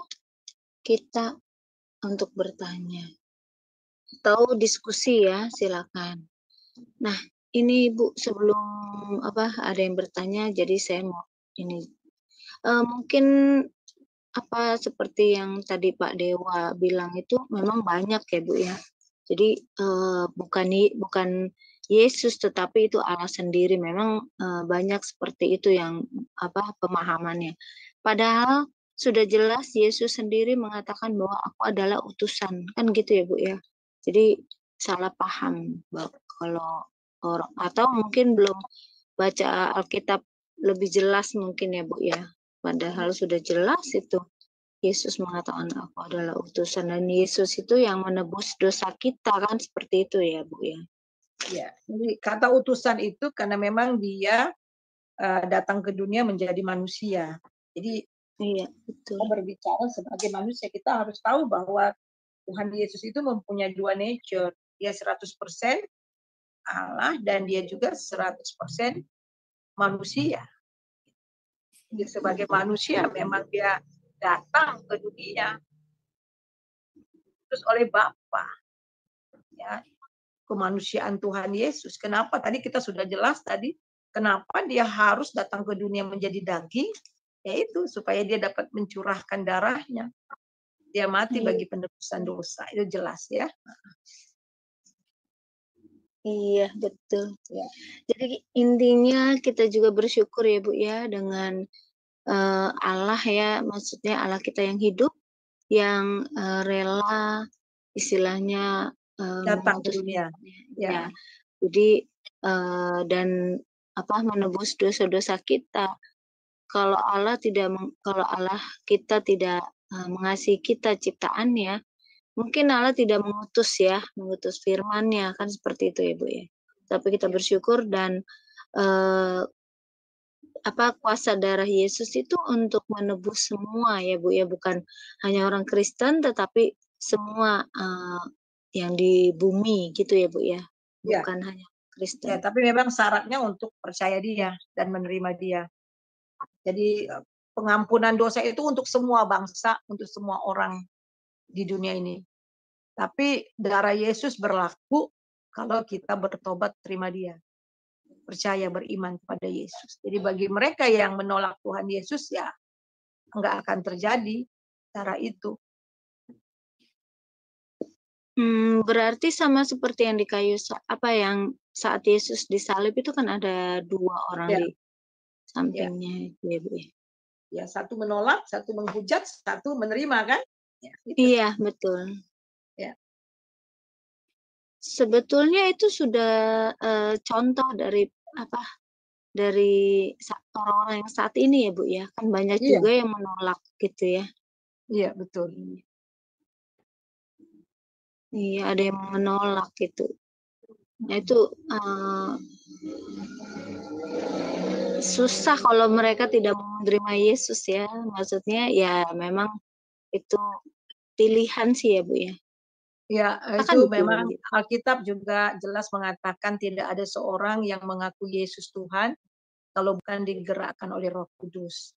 kita untuk bertanya atau diskusi ya, silakan. Nah, ini Bu, sebelum ada yang bertanya, jadi saya mau ini mungkin seperti yang tadi Pak Dewa bilang itu memang banyak ya Bu ya. Jadi bukan Yesus tetapi itu Allah sendiri. Memang banyak seperti itu yang pemahamannya. Padahal sudah jelas Yesus sendiri mengatakan bahwa aku adalah utusan, kan gitu ya Bu ya. Jadi salah paham kalau orang, atau mungkin belum baca Alkitab lebih jelas mungkin ya Bu ya. Padahal sudah jelas itu Yesus mengatakan aku adalah utusan, dan Yesus itu yang menebus dosa kita, kan seperti itu ya Bu ya. Ya, jadi kata utusan itu karena memang dia datang ke dunia menjadi manusia. Jadi iya, betul. kita berbicara sebagai manusia, kita harus tahu bahwa Tuhan Yesus itu mempunyai dua nature. Dia 100% Allah dan dia juga 100% manusia. Jadi sebagai manusia memang dia datang ke dunia terus oleh Bapa. Ya, kemanusiaan Tuhan Yesus. Kenapa? Tadi kita sudah jelas tadi, kenapa dia harus datang ke dunia menjadi daging? Yaitu supaya dia dapat mencurahkan darahnya. Dia mati bagi penebusan dosa. Itu jelas ya. Iya, betul. Ya. Jadi intinya kita juga bersyukur ya Bu ya dengan Allah ya, maksudnya Allah kita yang hidup, yang rela istilahnya Datang ke dunia. Ya. Jadi dan menebus dosa-dosa kita. Kalau Allah kita tidak mengasihi kita ciptaannya, mungkin Allah tidak mengutus firman-Nya, kan seperti itu ya Bu ya. Tapi kita bersyukur dan kuasa darah Yesus itu untuk menebus semua ya Bu ya, bukan hanya orang Kristen tetapi semua yang di bumi gitu ya Bu ya, bukan hanya Kristen. Ya, tapi memang syaratnya untuk percaya dia dan menerima dia. Jadi pengampunan dosa itu untuk semua bangsa, untuk semua orang di dunia ini. Tapi darah Yesus berlaku kalau kita bertobat terima dia. Percaya beriman kepada Yesus. Jadi bagi mereka yang menolak Tuhan Yesus ya enggak akan terjadi cara itu. Berarti sama seperti yang di kayu yang saat Yesus disalib itu kan ada dua orang di sampingnya ya Bu. Ya, satu menolak, satu menghujat, satu menerima kan? Ya, gitu. Iya, betul. Ya. Sebetulnya itu sudah contoh dari orang-orang yang saat ini ya Bu ya, kan banyak juga yang menolak gitu ya. Iya, betul. Iya, ada yang menolak gitu. Nah itu susah kalau mereka tidak menerima Yesus ya. Maksudnya ya memang itu pilihan sih ya Bu ya. Ya, itu memang Alkitab juga jelas mengatakan tidak ada seorang yang mengaku Yesus Tuhan kalau bukan digerakkan oleh Roh Kudus.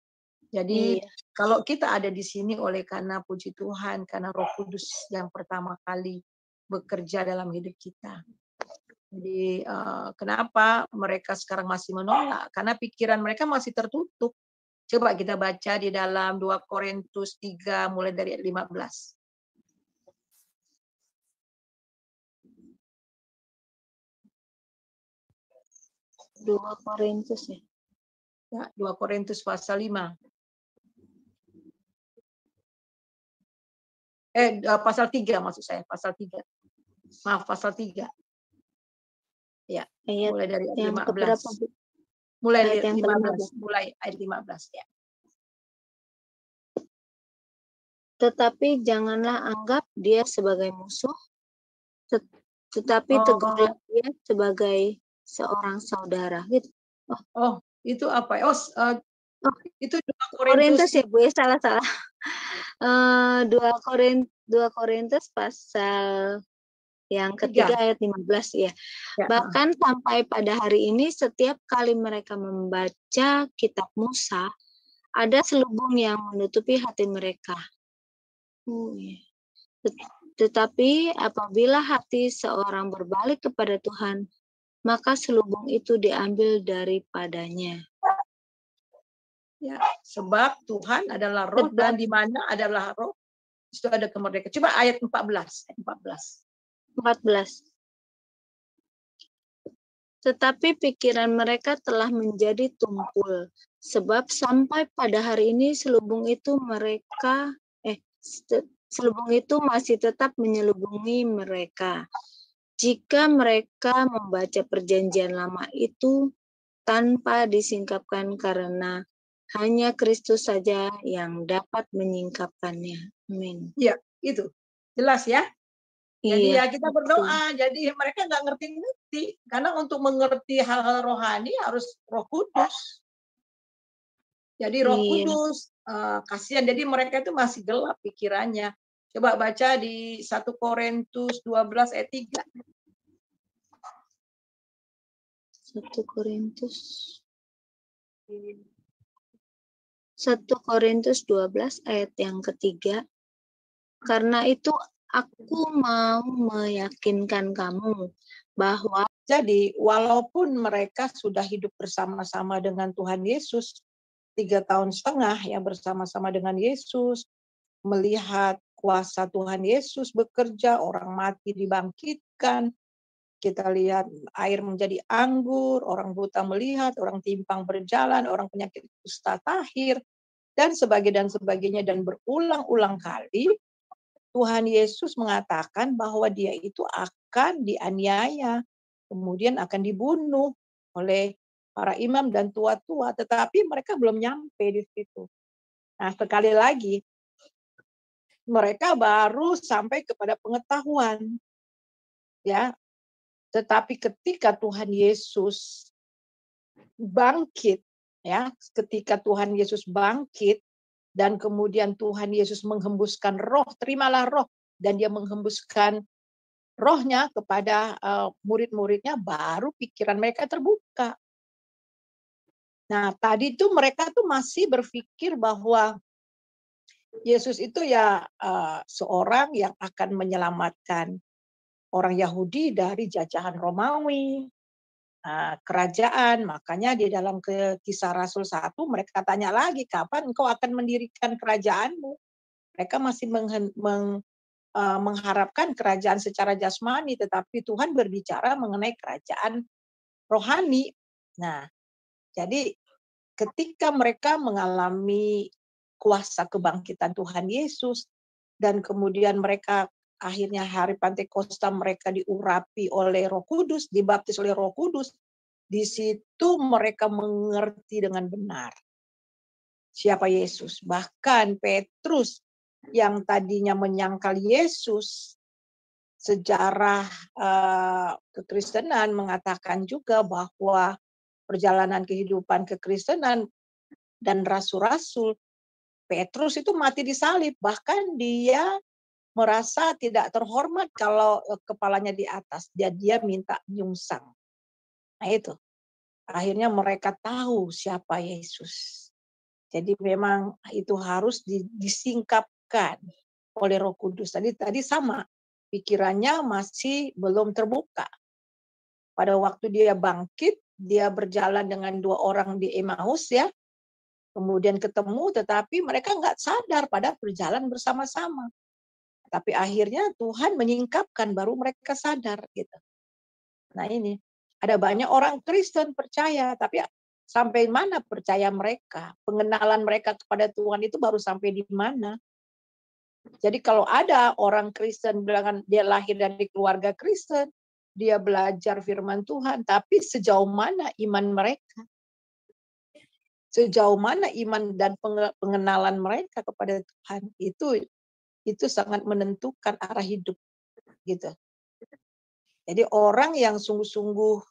Jadi kalau kita ada di sini oleh karena puji Tuhan, karena Roh Kudus yang pertama kali bekerja dalam hidup kita. Jadi kenapa mereka sekarang masih menolak? Karena pikiran mereka masih tertutup. Coba kita baca di dalam 2 Korintus 3 mulai dari ayat 15. 2 Korintus ya. Ya, 2 Korintus pasal 5. Pasal 3 maksud saya, pasal 3. Maaf, pasal 3. Ya, mulai dari ayat 15. Mulai ayat 15, mulai ayat 15 ya. Tetapi janganlah anggap dia sebagai musuh, tetapi tegurlah dia sebagai seorang saudara gitu. Itu apa? Itu 2 Korintus ya Bu, salah. 2 Korintus pasal yang ketiga ayat 15 ya. Ya, Bahkan sampai pada hari ini setiap kali mereka membaca kitab Musa, ada selubung yang menutupi hati mereka. Ya. Tetapi apabila hati seorang berbalik kepada Tuhan, maka selubung itu diambil daripadanya. ya, sebab Tuhan adalah roh dan di mana adalah roh, itu ada kemerdekaan. Coba ayat 14. 14. Tetapi pikiran mereka telah menjadi tumpul, sebab sampai pada hari ini selubung itu masih tetap menyelubungi mereka. Jika mereka membaca perjanjian lama itu tanpa disingkapkan, karena hanya Kristus saja yang dapat menyingkapkannya. Amin. Iya, itu jelas ya. Jadi Iya, ya kita berdoa. Jadi mereka nggak ngerti-ngerti, karena untuk mengerti hal-hal rohani harus Roh Kudus. Jadi Roh Kudus kasihan. Jadi mereka itu masih gelap pikirannya. Coba baca di 1 Korintus 12 ayat 3. 1 Korintus 12 ayat yang ketiga. Karena itu aku mau meyakinkan kamu bahwa jadi walaupun mereka sudah hidup bersama-sama dengan Tuhan Yesus 3,5 tahun ya bersama-sama dengan Yesus, melihat kuasa Tuhan Yesus bekerja, orang mati dibangkitkan, kita lihat air menjadi anggur, orang buta melihat, orang timpang berjalan, orang penyakit kusta tahir, dan sebagainya, dan berulang-ulang kali Tuhan Yesus mengatakan bahwa dia itu akan dianiaya, kemudian akan dibunuh oleh para imam dan tua-tua, tetapi mereka belum nyampe di situ. Nah, sekali lagi, mereka baru sampai kepada pengetahuan. Ya, tetapi ketika Tuhan Yesus bangkit, ya, ketika Tuhan Yesus bangkit, dan kemudian Tuhan Yesus menghembuskan roh, terimalah roh, dan dia menghembuskan rohnya kepada murid-muridnya, baru pikiran mereka terbuka. Nah, tadi itu mereka tuh masih berpikir bahwa Yesus itu ya seorang yang akan menyelamatkan orang Yahudi dari jajahan Romawi, kerajaan. Makanya di dalam Kisah Rasul 1 mereka tanya lagi, kapan engkau akan mendirikan kerajaanmu? Mereka masih mengharapkan kerajaan secara jasmani, tetapi Tuhan berbicara mengenai kerajaan rohani. Nah, jadi ketika mereka mengalami kuasa kebangkitan Tuhan Yesus, dan kemudian mereka akhirnya hari Pantekosta mereka diurapi oleh Roh Kudus, dibaptis oleh Roh Kudus, di situ mereka mengerti dengan benar siapa Yesus. Bahkan Petrus yang tadinya menyangkal Yesus, sejarah kekristenan mengatakan juga bahwa perjalanan kehidupan kekristenan dan rasul-rasul, Petrus itu mati disalib, bahkan dia merasa tidak terhormat kalau kepalanya di atas, dia minta nyungsang. Nah itu, akhirnya mereka tahu siapa Yesus. Jadi memang itu harus disingkapkan oleh Roh Kudus. Tadi sama, pikirannya masih belum terbuka. Pada waktu dia bangkit, dia berjalan dengan 2 orang di Emmaus ya, kemudian ketemu, tetapi mereka nggak sadar pada berjalan bersama-sama. Tapi akhirnya Tuhan menyingkapkan, baru mereka sadar gitu. Nah ini, ada banyak orang Kristen percaya, tapi sampai mana percaya mereka? Pengenalan mereka kepada Tuhan itu baru sampai di mana? Jadi kalau ada orang Kristen bilang dia lahir dari keluarga Kristen, dia belajar firman Tuhan, tapi sejauh mana iman mereka? Sejauh mana iman dan pengenalan mereka kepada Tuhan? Itu sangat menentukan arah hidup gitu. Jadi orang yang sungguh-sungguh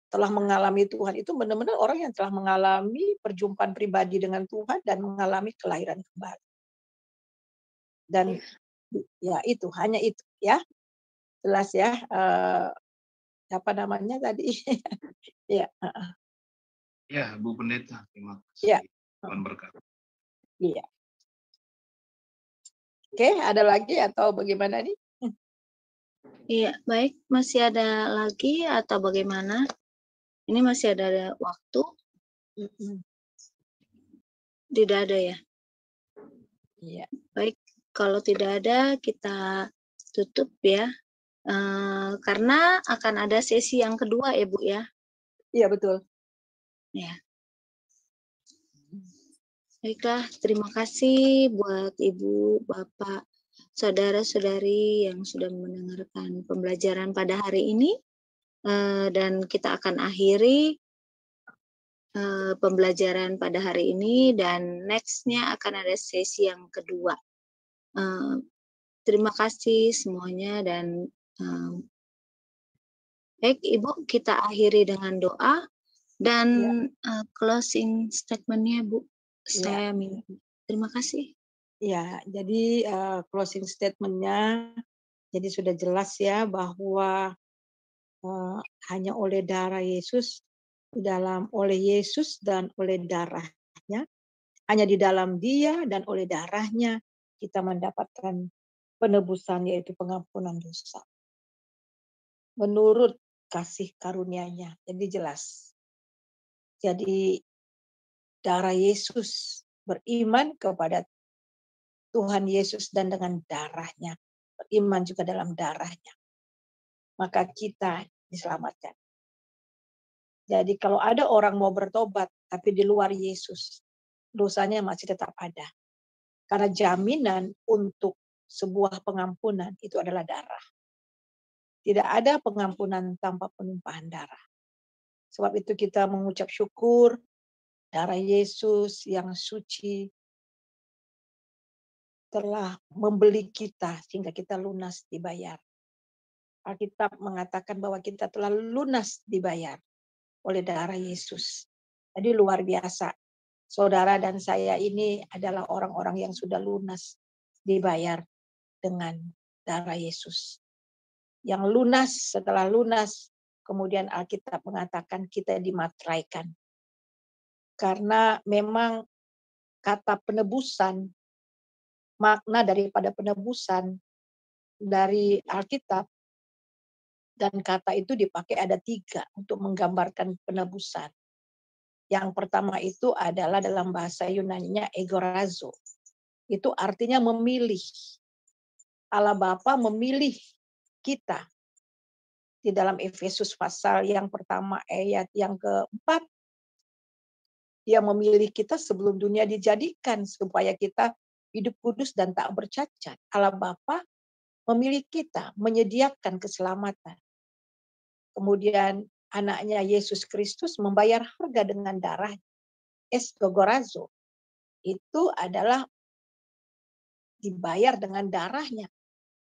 telah mengalami Tuhan itu benar-benar orang yang telah mengalami perjumpaan pribadi dengan Tuhan dan mengalami kelahiran kembali. Dan ya itu, hanya itu ya. jelas ya, apa namanya tadi? Ya, Ya, Bu Pendeta, terima ya, kasih. Tuhan berkati. iya. Oke, ada lagi atau bagaimana nih? Iya, baik. Masih ada lagi atau bagaimana? Ini masih ada waktu? Tidak ada ya? Iya. Baik, kalau tidak ada kita tutup ya. Karena akan ada sesi yang kedua ya Bu ya. Iya betul. Ya. Baiklah, terima kasih buat Ibu, Bapak, saudara-saudari yang sudah mendengarkan pembelajaran pada hari ini. Dan kita akan akhiri pembelajaran pada hari ini dan next-nya akan ada sesi yang kedua. Terima kasih semuanya dan baik Ibu, kita akhiri dengan doa dan closing statement-nya Bu. Saya minta. Terima kasih. Ya, jadi closing statement-nya jadi sudah jelas ya bahwa hanya oleh darah Yesus, oleh Yesus dan oleh darahnya, hanya di dalam Dia dan oleh darahnya kita mendapatkan penebusan yaitu pengampunan dosa. Menurut kasih karunia-Nya, jadi jelas. Jadi darah Yesus, beriman kepada Tuhan Yesus dan dengan darahnya, beriman juga dalam darahnya, maka kita diselamatkan. Jadi kalau ada orang mau bertobat tapi di luar Yesus, dosanya masih tetap ada. Karena jaminan untuk sebuah pengampunan itu adalah darah. Tidak ada pengampunan tanpa penumpahan darah. Sebab itu kita mengucap syukur darah Yesus yang suci telah membeli kita sehingga kita lunas dibayar. Alkitab mengatakan bahwa kita telah lunas dibayar oleh darah Yesus. Jadi luar biasa. Saudara dan saya ini adalah orang-orang yang sudah lunas dibayar dengan darah Yesus. Yang lunas, setelah lunas, kemudian Alkitab mengatakan kita dimateraikan. Karena memang kata penebusan, makna daripada penebusan dari Alkitab, dan kata itu dipakai ada 3 untuk menggambarkan penebusan. Yang pertama itu adalah dalam bahasa Yunani-nya egorazo. Itu artinya memilih. Allah Bapa memilih kita. Di dalam Efesus pasal yang pertama ayat yang ke-4, Dia memilih kita sebelum dunia dijadikan supaya kita hidup kudus dan tak bercacat. Allah Bapa memilih kita, menyediakan keselamatan. Kemudian anaknya Yesus Kristus membayar harga dengan darah esgogorazo. Itu adalah dibayar dengan darahnya.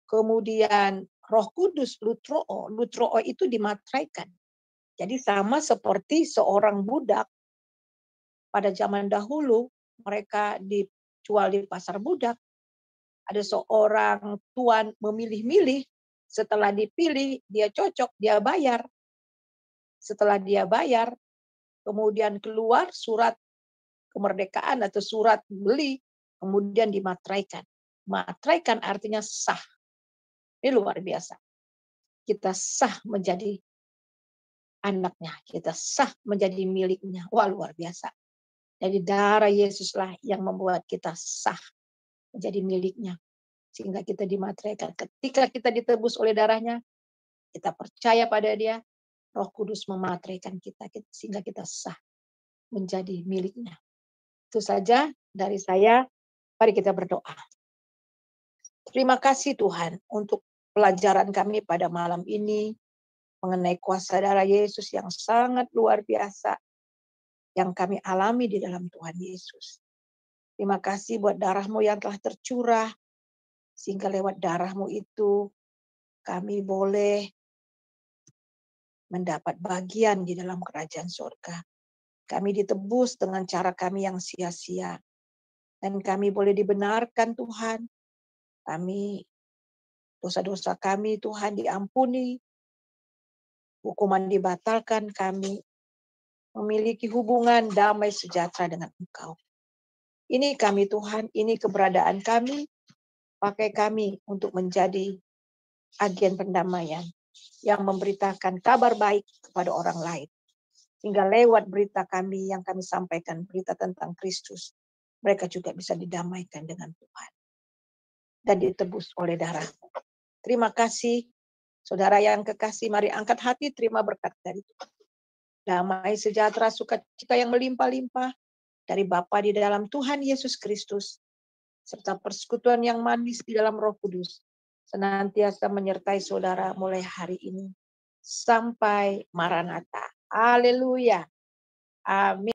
Kemudian Roh Kudus, lutroo. Lutroo itu dimateraikan. Jadi sama seperti seorang budak pada zaman dahulu, mereka dijual di pasar budak. Ada seorang tuan memilih-milih, setelah dipilih, dia cocok, dia bayar. Setelah dia bayar, kemudian keluar surat kemerdekaan atau surat beli, kemudian dimateraikan. Materaikan artinya sah. Ini luar biasa. Kita sah menjadi anaknya, kita sah menjadi miliknya. Wah, luar biasa. Jadi darah Yesuslah yang membuat kita sah menjadi miliknya. Sehingga kita dimateraikan. Ketika kita ditebus oleh darahnya, kita percaya pada Dia, Roh Kudus memateraikan kita sehingga kita sah menjadi miliknya. Itu saja dari saya. Mari kita berdoa. Terima kasih Tuhan untuk pelajaran kami pada malam ini mengenai kuasa darah Yesus yang sangat luar biasa yang kami alami di dalam Tuhan Yesus. Terima kasih buat darah-Mu yang telah tercurah, sehingga lewat darah-Mu itu kami boleh mendapat bagian di dalam kerajaan surga. Kami ditebus dengan cara kami yang sia-sia. Dan kami boleh dibenarkan Tuhan. Kami Dosa-dosa kami Tuhan diampuni, hukuman dibatalkan, kami memiliki hubungan damai sejahtera dengan Engkau. Ini kami Tuhan, ini keberadaan kami, pakai kami untuk menjadi agen pendamaian yang memberitakan kabar baik kepada orang lain. Sehingga lewat berita kami yang kami sampaikan, berita tentang Kristus, mereka juga bisa didamaikan dengan Tuhan dan ditebus oleh darah. Terima kasih, saudara yang kekasih, mari angkat hati, terima berkat dari Tuhan. Damai sejahtera, sukacita yang melimpah-limpah dari Bapa di dalam Tuhan Yesus Kristus, serta persekutuan yang manis di dalam Roh Kudus, senantiasa menyertai saudara mulai hari ini sampai Maranatha. Haleluya. Amin.